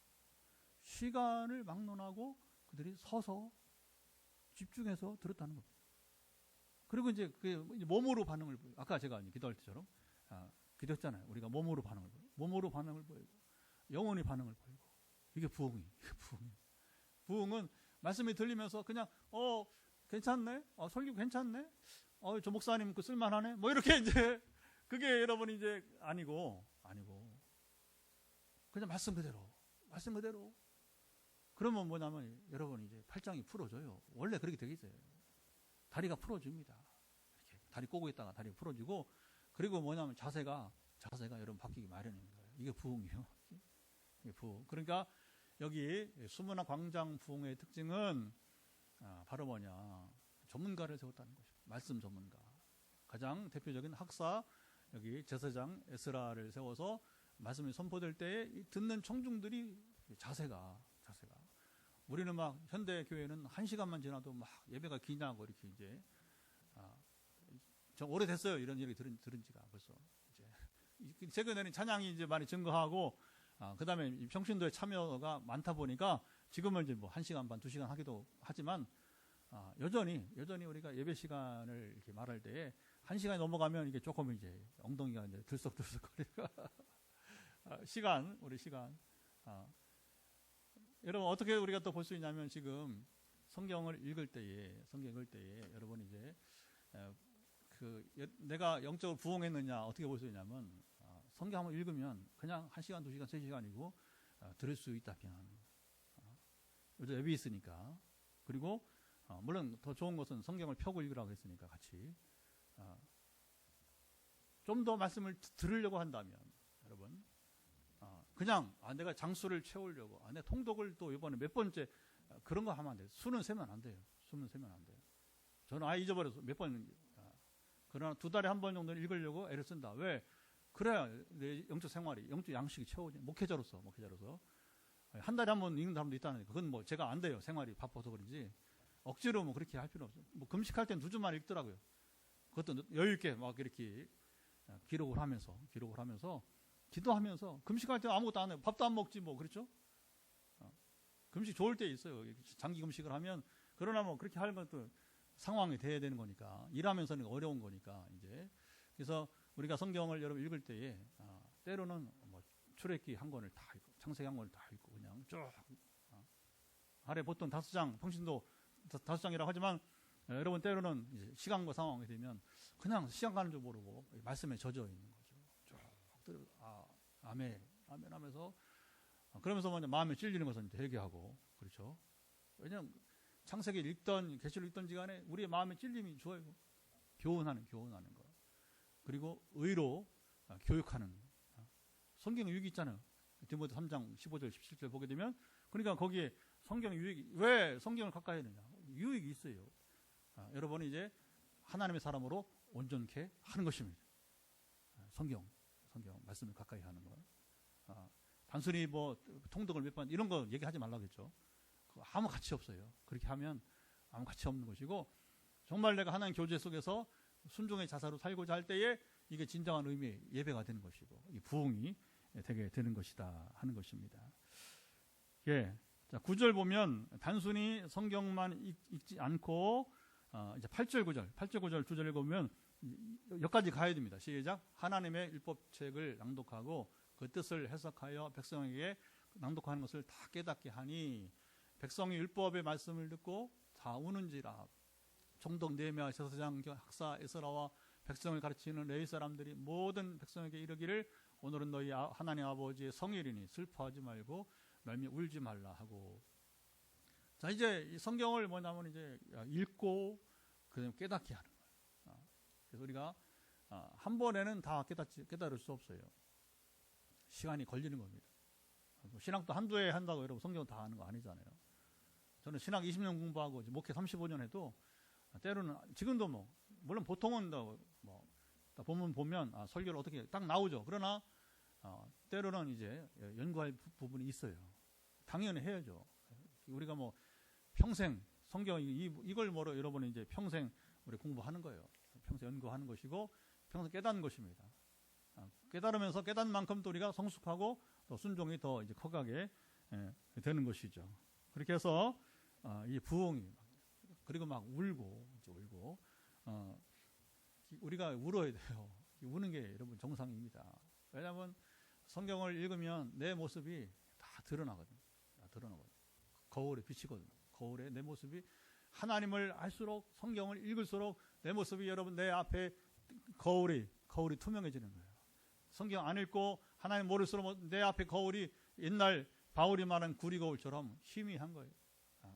시간을 막론하고 그들이 서서 집중해서 들었다는 겁니다. 그리고 이제 몸으로 반응을 보여요. 아까 제가 기도할 때처럼 기도했잖아요. 우리가 몸으로 반응을 보여요. 몸으로 반응을 보이고 영혼이 반응을 보이고 이게 부흥이에요. 부흥은 말씀이 들리면서 그냥 괜찮네, 설교 괜찮네, 저 목사님 그 쓸만하네, 뭐 이렇게 이제 그게 여러분 이제 아니고 그냥 말씀 그대로. 그러면 뭐냐면 여러분 이제 팔짱이 풀어져요. 원래 그렇게 되게 있어요. 다리가 풀어집니다. 이렇게 다리 꼬고 있다가 다리 풀어지고 그리고 뭐냐면 자세가 여러분 바뀌기 마련인 거예요. 이게 부흥이에요. 이게 부흥. 그러니까 여기 수문화 광장 부흥의 특징은 바로 뭐냐? 전문가를 세웠다는 것이죠. 말씀 전문가. 가장 대표적인 학사 여기 제사장 에스라를 세워서 말씀이 선포될 때 듣는 청중들이 자세가 우리는 막 현대 교회는 1시간만 지나도 막 예배가 기냐고 이렇게 이제 좀 오래됐어요. 이런 얘기 들은 지가 벌써 이제 최근에는 찬양이 이제 많이 증가하고 그다음에 평신도에 참여가 많다 보니까 지금은 이제 뭐 1시간 반, 2시간 하기도 하지만 여전히 우리가 예배 시간을 이렇게 말할 때에 1시간이 넘어가면 이게 조금 이제 엉덩이가 이제 들썩들썩거리니까 우리 시간. 여러분 어떻게 우리가 또 볼 수 있냐면 지금 성경을 읽을 때에 여러분 이제 내가 영적으로 부흥했느냐 어떻게 볼 수 있냐면 성경 한번 읽으면 그냥 1시간, 2시간, 3시간이고 들을 수 있다면 요즘 앱이 있으니까 그리고 물론 더 좋은 것은 성경을 펴고 읽으라고 했으니까 같이 좀 더 말씀을 들으려고 한다면 여러분 그냥 내가 장수를 채우려고 내 통독을 또 이번에 몇 번째 그런 거 하면 안 돼요. 수는 세면 안 돼요. 저는 아예 잊어버려서 몇 번 그러나 2달에 한 번 정도는 읽으려고 애를 쓴다. 왜? 그래야 내 영적 생활이 영적 양식이 채워지. 목회자로서 한 달에 한 번 읽는 사람도 있다는 그건 뭐 제가 안 돼요. 생활이 바빠서 그런지 억지로 뭐 그렇게 할 필요 없어요. 뭐 금식할 땐 2주만 읽더라고요. 그것도 여유 있게 막 이렇게 기록을 하면서 기도하면서 금식할 때 아무것도 안 해요. 밥도 안 먹지 뭐 그렇죠? 금식 좋을 때 있어요. 장기 금식을 하면 그러나 뭐 그렇게 하는 것도 상황이 돼야 되는 거니까 일하면서는 어려운 거니까 이제 그래서 우리가 성경을 여러분 읽을 때에 때로는 뭐 출애굽기 한 권을 다 읽고 창세기 한 권을 다 읽고 그냥 쭉 하루에 보통 5장, 평신도 5장이라고 하지만 여러분 때로는 이제 시간과 상황이 되면 그냥 시간 가는 줄 모르고 말씀에 젖어 있는 거죠. 쭉 아멘 하면서 그러면서 먼저 마음에 찔리는 것은 이제 회개하고 그렇죠. 왜냐하면 창세기 읽던 계시록 읽던 시간에 우리의 마음에 찔림이 좋아요. 교훈하는 거. 그리고 의로 교육하는 성경 유익이 있잖아요. 디모데 3장 15절 17절 보게 되면 그러니까 거기에 성경 유익이 왜 성경을 가까이 하느냐 유익이 있어요. 여러분이 이제 하나님의 사람으로 온전케 하는 것입니다. 성경 말씀을 가까이 하는 거. 단순히 뭐 통독을 몇 번 이런 거 얘기하지 말라고 했죠. 아무 가치 없어요. 그렇게 하면 아무 가치 없는 것이고 정말 내가 하나님 교제 속에서 순종의 자사로 살고자 할 때에 이게 진정한 의미의 예배가 되는 것이고 이 부흥이 되게 되는 것이다 하는 것입니다. 예. 자, 9절 보면 단순히 성경만 읽지 않고 이제 8절 9절 두 절 읽으면 여기까지 가야 됩니다. 시작. 하나님의 율법책을 낭독하고 그 뜻을 해석하여 백성에게 낭독하는 것을 다 깨닫게 하니 백성이 율법의 말씀을 듣고 다 우는지라. 총독 네헤미야 제사장 학사 에스라와 백성을 가르치는 레위 사람들이 모든 백성에게 이르기를 오늘은 너희 하나님 아버지의 성일이니 슬퍼하지 말고 멸미 울지 말라 하고. 자, 이제 이 성경을 뭐냐면 이제 읽고 그다음에 깨닫게 하는 거예요. 그래서 우리가 한 번에는 다 깨달을 수 없어요. 시간이 걸리는 겁니다. 신학도 한두 해 한다고 여러분 성경 다 하는 거 아니잖아요. 저는 신학 20년 공부하고 목회 35년 해도 때로는 지금도 뭐 물론 보통은 뭐 본문 보면 설교를 어떻게 딱 나오죠. 그러나 때로는 이제 연구할 부분이 있어요. 당연히 해야죠. 우리가 뭐 평생 성경 이걸 뭐로 여러분은 이제 평생 우리 공부하는 거예요. 평생 연구하는 것이고 평생 깨닫는 것입니다. 깨달으면서 깨닫는 만큼 또 우리가 성숙하고 또 순종이 더 이제 커가게 되는 것이죠. 그렇게 해서 이 부흥이 그리고 막 울고 우리가 울어야 돼요. 우는 게 여러분 정상입니다. 왜냐하면 성경을 읽으면 내 모습이 다 드러나거든요. 거울에 비치거든요. 거울에 내 모습이 하나님을 알수록 성경을 읽을수록 내 모습이 여러분 내 앞에 거울이 투명해지는 거예요. 성경 안 읽고 하나님 모를수록 내 앞에 거울이 옛날 바울이 말한 구리거울처럼 희미한 거예요.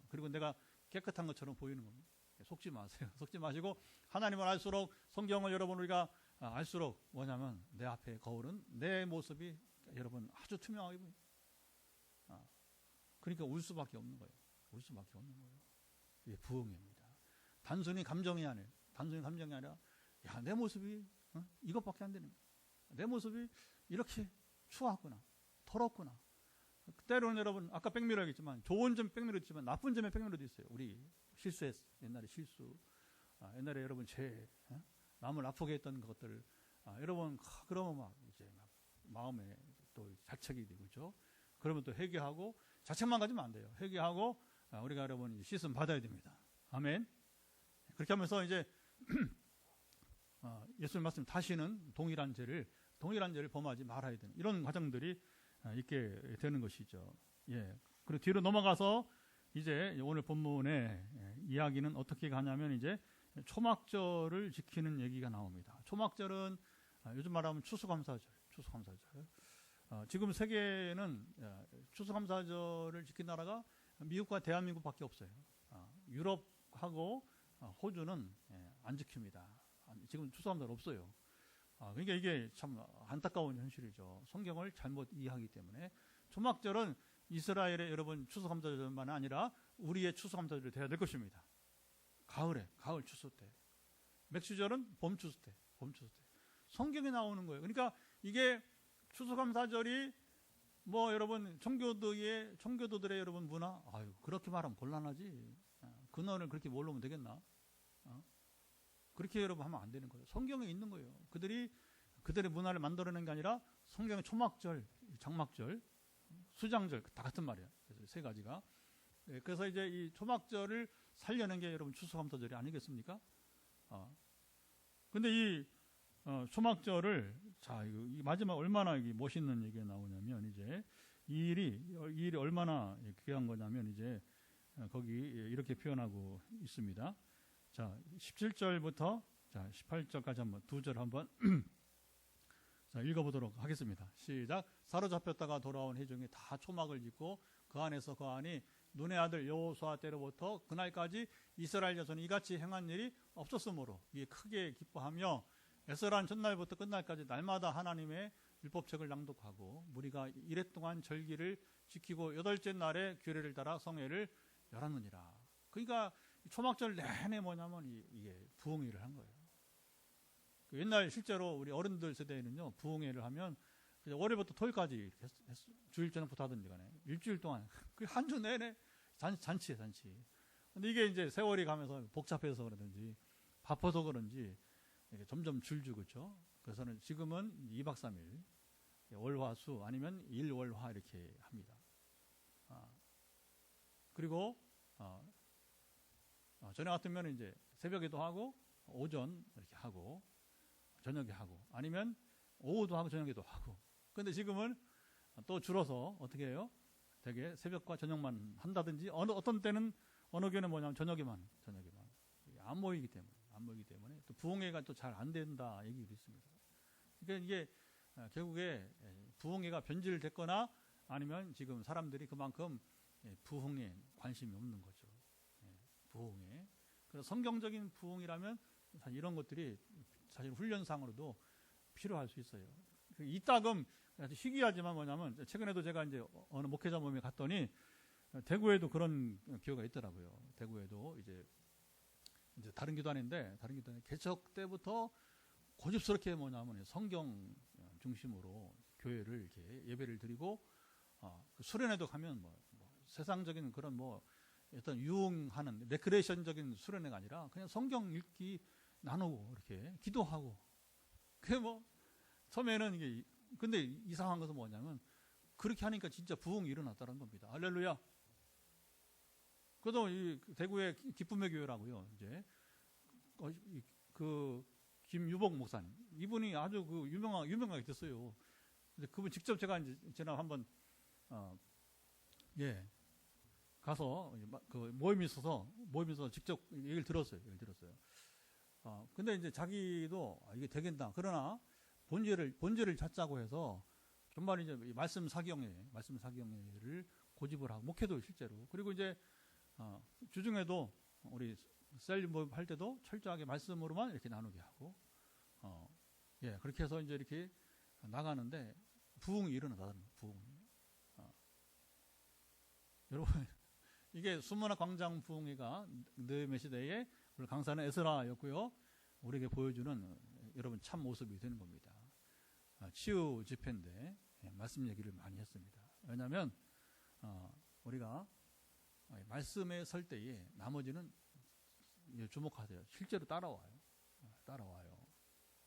그리고 내가 깨끗한 것처럼 보이는 겁니다. 속지 마세요. 속지 마시고 하나님을 알수록 성경을 여러분 우리가 알수록 뭐냐면 내 앞에 거울은 내 모습이 여러분 아주 투명하게 보입니다. 그러니까 울 수밖에 없는 거예요. 이게 부흥입니다. 단순히 감정이 아니라 야, 내 모습이 이것밖에 안 되는 거예요. 내 모습이 이렇게 추하구나, 더럽구나. 때로는 여러분 아까 백미러 얘기했지만 좋은 점 백미러 있지만 나쁜 점의 백미러도 있어요. 우리 실수했어. 옛날에 실수. 옛날에 여러분 남을 아프게 했던 것들. 여러분 그러면 막 이제 막 마음에 또 자책이 되고 그렇죠. 그러면 또 회개하고 자책만 가지면 안 돼요. 회개하고 우리가 여러분 씻음 받아야 됩니다. 아멘. 그렇게 하면서 이제 예수님 말씀 다시는 동일한 죄를 범하지 말아야 되는 이런 과정들이 있게 되는 것이죠. 예. 그리고 뒤로 넘어가서 이제 오늘 본문의 이야기는 어떻게 가냐면 이제 초막절을 지키는 얘기가 나옵니다. 초막절은 요즘 말하면 추수감사절. 지금 세계에는 추수감사절을 지킨 나라가 미국과 대한민국밖에 없어요. 유럽하고 호주는 안 지킵니다. 지금 추수감사절 없어요. 그러니까 이게 참 안타까운 현실이죠. 성경을 잘못 이해하기 때문에 초막절은 이스라엘의 여러분 추수감사절만 아니라 우리의 추수감사절이 되어야 될 것입니다. 가을 추수 때. 맥주절은 봄 추수 때. 성경에 나오는 거예요. 그러니까 이게 추수감사절이 뭐 여러분 청교도들의 여러분 문화 그렇게 말하면 곤란하지. 근원을 그렇게 모르면 되겠나? 그렇게 여러분 하면 안 되는 거예요. 성경에 있는 거예요. 그들의 문화를 만들어낸 게 아니라 성경의 초막절, 장막절, 수장절 다 같은 말이에요. 그래서 세 가지가. 그래서 이제 이 초막절을 살려낸 게 여러분 추수감사절이 아니겠습니까? 근데 이 초막절을 이 마지막 얼마나 멋있는 얘기가 나오냐면 이제 이 일이 얼마나 귀한 거냐면 이제 거기 이렇게 표현하고 있습니다. 자, 17절부터 자, 18절까지 한번 두 절 한번 자, 읽어보도록 하겠습니다. 시작. 사로잡혔다가 돌아온 회중이 다 초막을 짓고 그 안에서 그 안이 눈의 아들 여호수아 때로부터 그날까지 이스라엘 자손이 이같이 행한 일이 없었으므로 이게 크게 기뻐하며 에스라는 전날부터 끝날까지 날마다 하나님의 율법책을 낭독하고 무리가 이래 동안 절기를 지키고 여덟째 날에 규례를 따라 성회를 열었느니라. 그러니까 초막절 내내 뭐냐면 이게 부흥회를 한 거예요. 옛날 실제로 우리 어른들 세대에는요, 부흥회를 하면 월요일부터 토요일까지 주일 저녁부터 하든지 간에 일주일 동안 한 주 내내 잔치예요, 잔치. 근데 이게 이제 세월이 가면서 복잡해서 그러든지 바빠서 그런지 점점 줄죠, 그렇죠? 그래서는 지금은 2박 3일 월화수 아니면 일월화 이렇게 합니다. 그리고 전에 같으면 이제 새벽에도 하고 오전 이렇게 하고 저녁에 하고 아니면 오후도 하고 저녁에도 하고. 근데 지금은 또 줄어서 어떻게 해요? 되게 새벽과 저녁만 한다든지 어떤 때는 어느 교회는 뭐냐면 저녁에만 안 모이기 때문에 또 부흥회가 또 잘 안 된다 얘기도 있습니다. 그러니까 이게 결국에 부흥회가 변질됐거나 아니면 지금 사람들이 그만큼 부흥에 관심이 없는 거죠. 부흥회. 그래서 성경적인 부흥이라면 사실 이런 것들이 사실 훈련상으로도 필요할 수 있어요. 이따금 희귀하지만 뭐냐면 최근에도 제가 이제 어느 목회자 모임에 갔더니 대구에도 그런 교회가 있더라고요. 대구에도 이제 다른 기도안인데 다른 기도안 개척 때부터 고집스럽게 뭐냐면 성경 중심으로 교회를 이렇게 예배를 드리고 수련회도 가면 뭐 세상적인 그런 뭐 어떤 유흥하는 레크레이션적인 수련회가 아니라 그냥 성경 읽기 나누고 이렇게 기도하고 그게 뭐 처음에는 이게 근데 이상한 것은 뭐냐면 그렇게 하니까 진짜 부흥이 일어났다는 겁니다. 할렐루야. 그래도 이 대구의 기쁨의 교회라고요. 이제 그 김유복 목사님 이분이 아주 그 유명하게 됐어요. 근데 그분 직접 제가 이제 지난 한번 가서 그 모임이 있어서 직접 얘기를 들었어요. 근데 이제 자기도 이게 되겠다. 그러나 본질을 찾자고 해서 정말 이제 말씀 사경회를 고집을 하고 목회도 실제로 그리고 이제 주중에도 우리 셀 모임 할 때도 철저하게 말씀으로만 이렇게 나누게 하고 그렇게 해서 이제 이렇게 나가는데 부흥이 일어나다는 부흥. 여러분 이게 수문학 광장 부흥회가 느헤미야 시대에 우리 강사는 에스라였고요. 우리에게 보여주는 여러분 참 모습이 되는 겁니다. 치유 집회인데 말씀 얘기를 많이 했습니다. 왜냐하면 우리가 말씀에 설 때에 나머지는 주목하세요. 실제로 따라와요.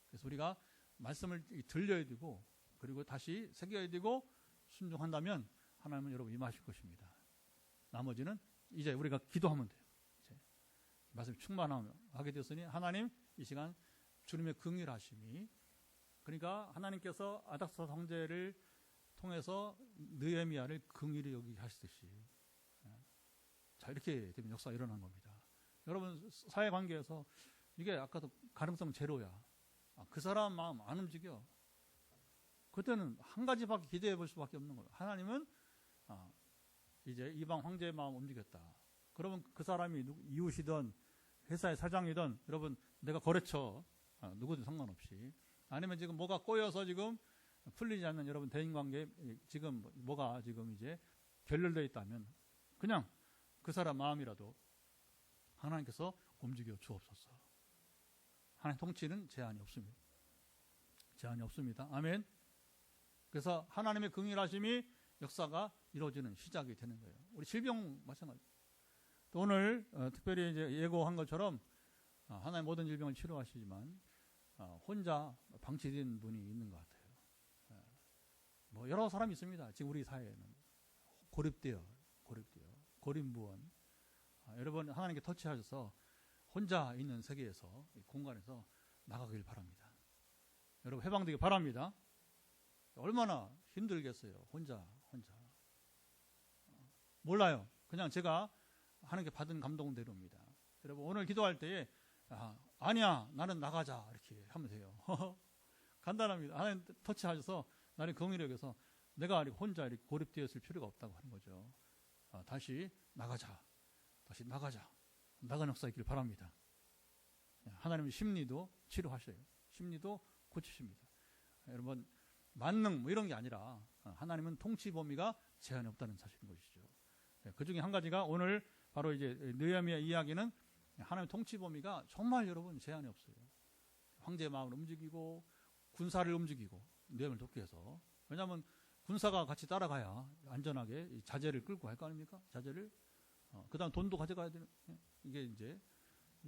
그래서 우리가 말씀을 들려야 되고 그리고 다시 새겨야 되고 순종한다면 하나님은 여러분 임하실 것입니다. 나머지는 이제 우리가 기도하면 돼요. 이제 말씀 충만하게 되었으니 하나님 이 시간 주님의 긍휼하심이 그러니까 하나님께서 아닥사 형제를 통해서 느헤미야를 긍휼히 여기게 하시듯이 자 이렇게 되면 역사가 일어난 겁니다. 여러분 사회관계에서 이게 아까도 가능성 제로야. 그 사람 마음 안 움직여. 그때는 한 가지밖에 기대해 볼 수밖에 없는 거예요. 하나님은 이제 이방 황제의 마음 움직였다. 그러면 그 사람이 이웃이든 회사의 사장이든 여러분 내가 거래처 누구든 상관없이 아니면 지금 뭐가 꼬여서 지금 풀리지 않는 여러분 대인관계에 지금 뭐가 지금 이제 결렬되어 있다면 그냥 그 사람 마음이라도 하나님께서 움직여 주옵소서. 하나님 통치는 제한이 없습니다. 아멘. 그래서 하나님의 긍휼하심이 역사가 이루어지는 시작이 되는 거예요. 우리 질병 마찬가지. 또 오늘 특별히 이제 예고한 것처럼 하나님 모든 질병을 치료하시지만 혼자 방치된 분이 있는 것 같아요. 뭐 여러 사람이 있습니다. 지금 우리 사회에는 고립무원. 여러분 하나님께 터치하셔서 혼자 있는 세계에서 공간에서 나가길 바랍니다. 여러분 해방되길 바랍니다. 얼마나 힘들겠어요. 혼자 몰라요. 그냥 제가 하는 게 받은 감동은 대로입니다. 여러분 오늘 기도할 때에 아니야 나는 나가자 이렇게 하면 돼요. 간단합니다. 하나님 터치하셔서 나를 긍휼히 여겨서 내가 혼자 이렇게 고립되었을 필요가 없다고 하는 거죠. 다시 나가자. 다시 나가자. 나가는 역사 있길 바랍니다. 하나님의 심리도 치료하셔요. 심리도 고치십니다. 여러분 만능 뭐 이런 게 아니라 하나님은 통치 범위가 제한이 없다는 사실인 것이죠. 그 중에 한 가지가 오늘 바로 이제 느헤미야 이야기는 하나님의 통치 범위가 정말 여러분 제한이 없어요. 황제의 마음을 움직이고 군사를 움직이고 느헤미야를 돕기 위해서. 왜냐하면 군사가 같이 따라가야 안전하게 자재를 끌고 갈 거 아닙니까? 자재를. 그다음 돈도 가져가야 되는. 이게 이제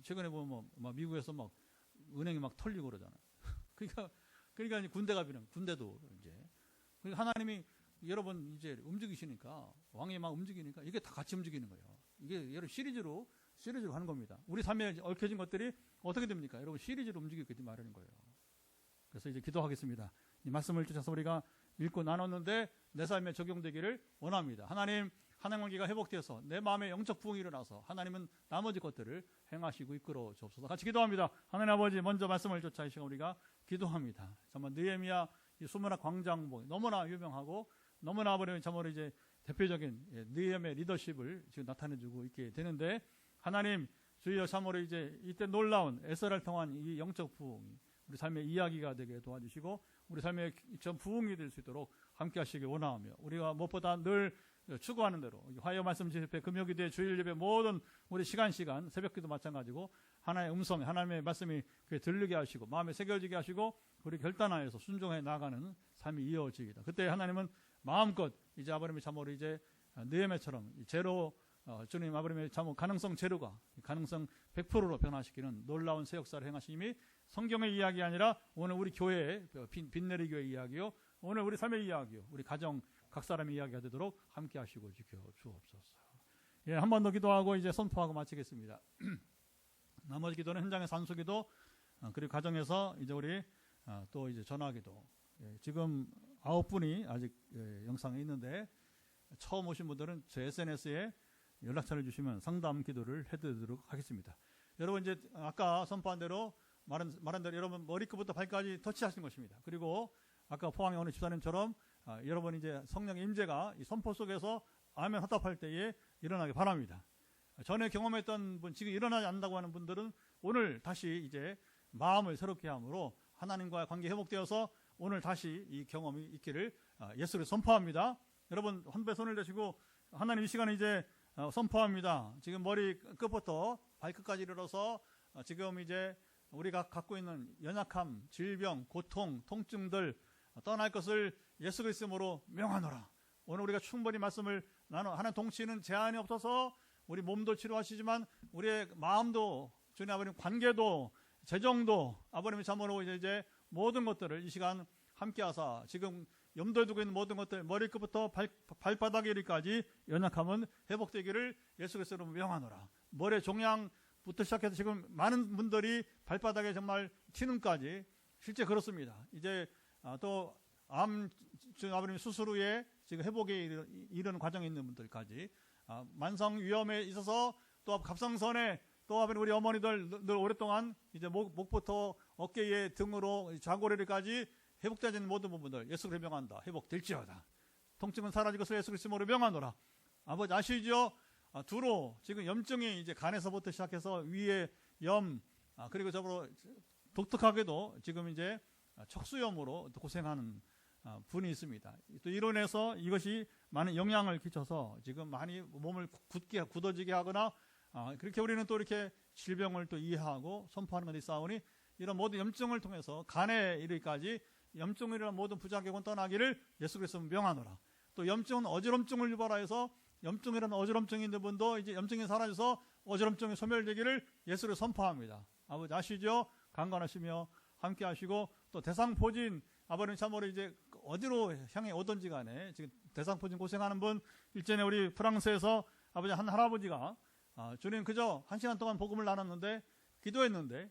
최근에 보면 막 미국에서 막 은행이 막 털리고 그러잖아요. 그러니까 군대가 필요한 군대도 이제. 그러니까 하나님이 여러분 이제 움직이시니까 왕이 막 움직이니까 이게 다 같이 움직이는 거예요. 이게 여러분 시리즈로 하는 겁니다. 우리 삶에 얽혀진 것들이 어떻게 됩니까? 여러분 시리즈로 움직이게 마련인 거예요. 그래서 이제 기도하겠습니다. 이 말씀을 주셔서 우리가 읽고 나눴는데 내 삶에 적용되기를 원합니다. 하나님 관계가 회복되어서 내 마음에 영적 부흥이 일어나서 하나님은 나머지 것들을 행하시고 이끌어 주옵소서. 같이 기도합니다. 하나님 아버지 먼저 말씀을 쫓아 이 시간 우리가 기도합니다. 정말 느헤미야 이 수문학 광장복 너무나 유명하고 너무나 아버님 참으로 이제 대표적인 느헤미야 리더십을 지금 나타내주고 있게 되는데 하나님 주여 참으로 이제 이때 놀라운 에스라를 통한 이 영적 부흥이 우리 삶의 이야기가 되게 도와주시고 우리 삶의 전 부흥이 될 수 있도록 함께 하시길 원하며 우리가 무엇보다 늘 추구하는 대로 화요 말씀 집회 금요기도회 주일 예배 모든 우리 시간 새벽기도 마찬가지고 하나의 음성 하나님의 말씀이 들리게 하시고 마음에 새겨지게 하시고 우리 결단하여서 순종해 나가는 삶이 이어지기다. 그때 하나님은 마음껏 이제 아버님의 참으로 이제 느헤미야처럼 제로 주님 아버님의 참 가능성 제로가 가능성 100%로 변화시키는 놀라운 새 역사를 행하심이 성경의 이야기 아니라 오늘 우리 교회의 빛내리 교회 이야기요 오늘 우리 삶의 이야기요 우리 가정 각 사람의 이야기가 되도록 함께 하시고 지켜 주옵소서. 예, 한 번 더 기도하고 이제 선포하고 마치겠습니다. 나머지 기도는 현장의 산수기도 그리고 가정에서 이제 우리 또 이제 전화기도. 예, 지금 9분이 아직 영상에 있는데 처음 오신 분들은 제 SNS에 연락처를 주시면 상담 기도를 해드리도록 하겠습니다. 여러분 이제 아까 선포한 대로 말한 대로 여러분 머리끝부터 발까지 터치하신 것입니다. 그리고 아까 포항에 오는 집사님처럼 여러분 이제 성령의 임재가 이 선포 속에서 아멘 화답할 때에 일어나기 바랍니다. 전에 경험했던 분 지금 일어나지 않는다고 하는 분들은 오늘 다시 이제 마음을 새롭게 함으로 하나님과의 관계 회복되어서 오늘 다시 이 경험이 있기를 예수를 선포합니다. 여러분 한 배 손을 대시고 하나님 이 시간에 이제 선포합니다. 지금 머리 끝부터 발끝까지 이르러서 지금 이제 우리가 갖고 있는 연약함, 질병, 고통, 통증들 떠날 것을 예수 그리스도로 명하노라. 오늘 우리가 충분히 말씀을 하는 통치는 제한이 없어서 우리 몸도 치료하시지만 우리의 마음도 주님 아버님 관계도 재정도 아버님이 참으로 이제 모든 것들을 이 시간 함께하사 지금 염두에 두고 있는 모든 것들 머리끝부터 발바닥에 이르기까지 연약함은 회복되기를 예수 그리스도로 명하노라. 머리 종양부터 시작해서 지금 많은 분들이 발바닥에 정말 티눈까지 실제 그렇습니다. 이제 또 암 아버님 수술 후에 지금 회복에 이르는 과정에 있는 분들까지 만성 위험에 있어서 또 갑상선에 또 아버님 우리 어머니들 늘 오랫동안 이제 목부터 어깨에 등으로 좌고리까지 회복되지 않는 모든 부분들 예수를 명한다. 회복될지어다. 통증은 사라질 것을 예수 그리스도로 명하노라. 아버지 아시죠? 두로 지금 염증이 이제 간에서부터 시작해서 위에 염 그리고 저로 독특하게도 지금 이제 척수염으로 고생하는 분이 있습니다. 또 이로 인해서 이것이 많은 영향을 끼쳐서 지금 많이 몸을 굳어지게 하거나 그렇게 우리는 또 이렇게 질병을 또 이해하고 선포하는 것이 싸우니 이런 모든 염증을 통해서 간에 이르기까지 염증이라는 모든 부작용은 떠나기를 예수 그리스도 명하노라. 또 염증은 어지럼증을 유발하 해서 염증이라는 어지럼증이 있는 분도 이제 염증이 사라져서 어지럼증이 소멸되기를 예수를 선포합니다. 아버지 아시죠? 강건하시며 함께 하시고 또 대상포진 아버님 참으로 이제 어디로 향해 오든지 간에 지금 대상포진 고생하는 분 일전에 우리 프랑스에서 아버지 한 할아버지가 주님 그저 1시간 동안 복음을 나눴는데 기도했는데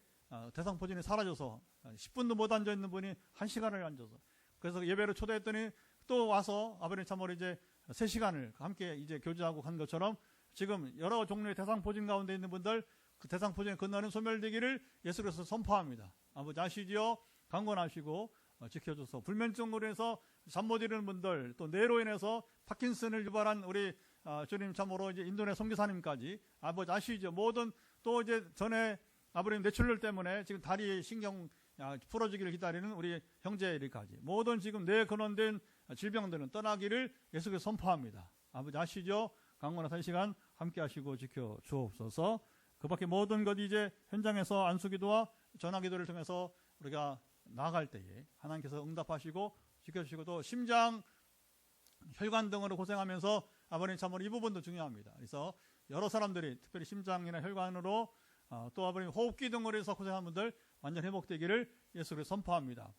대상포진이 사라져서 10분도 못 앉아있는 분이 1시간을 앉아서 그래서 예배를 초대했더니 또 와서 아버님 참으로 이제 3시간을 함께 이제 교제하고 간 것처럼 지금 여러 종류의 대상포진 가운데 있는 분들 그 대상포진의 근원은 소멸되기를 예수 그리스도 선포합니다. 아버지 아시지요? 강권하시고 지켜줘서 불면증으로 해서 잠 못 이루는 분들 또 뇌로 인해서 파킨슨을 유발한 우리 주님 참으로 이제 인도네 선교사님까지 아버지 아시죠? 모든 또 이제 전에 아버님 뇌출혈 때문에 지금 다리 신경 풀어지기를 기다리는 우리 형제들까지 모든 지금 뇌에 근원된 질병들은 떠나기를 예수께서 선포합니다. 아버지 아시죠? 강건하사 이 시간 함께 하시고 지켜 주옵소서. 그 밖에 모든 것 이제 현장에서 안수기도와 전화기도를 통해서 우리가 나아갈 때에 하나님께서 응답하시고 지켜주시고 또 심장, 혈관 등으로 고생하면서 아버님 참으로 이 부분도 중요합니다. 그래서 여러 사람들이 특별히 심장이나 혈관으로 또 아버님 호흡기 등으로 해서 고생하는 분들 완전 회복되기를 예수를 선포합니다.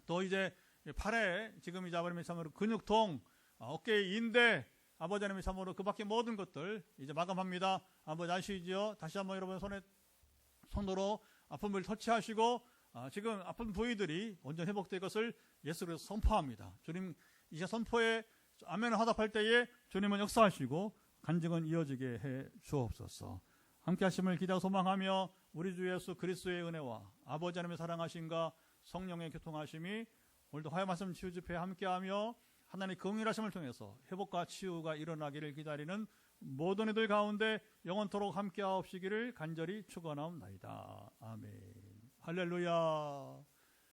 또 이제 팔에 지금 이제 아버님의 참으로 근육통, 어깨의 인대, 아버지 하나님의 참으로 그 밖에 모든 것들 이제 마감합니다. 아버지 아시지요? 다시 한번 여러분 손으로 아픔을 터치하시고 지금 아픈 부위들이 완전 회복될 것을 예수로 선포합니다. 주님 이제 선포에 아멘을 화답할 때에 주님은 역사하시고 간증은 이어지게 해 주옵소서. 함께 하심을 기대하고 소망하며 우리 주 예수 그리스도의 은혜와 아버지 하나님의 사랑하심과 성령의 교통하심이 오늘도 화요 말씀 치유 집회에 함께하며 하나님의 긍휼하심을 통해서 회복과 치유가 일어나기를 기다리는 모든 이들 가운데 영원토록 함께하옵시기를 간절히 축원하옵나이다. 아멘. 할렐루야.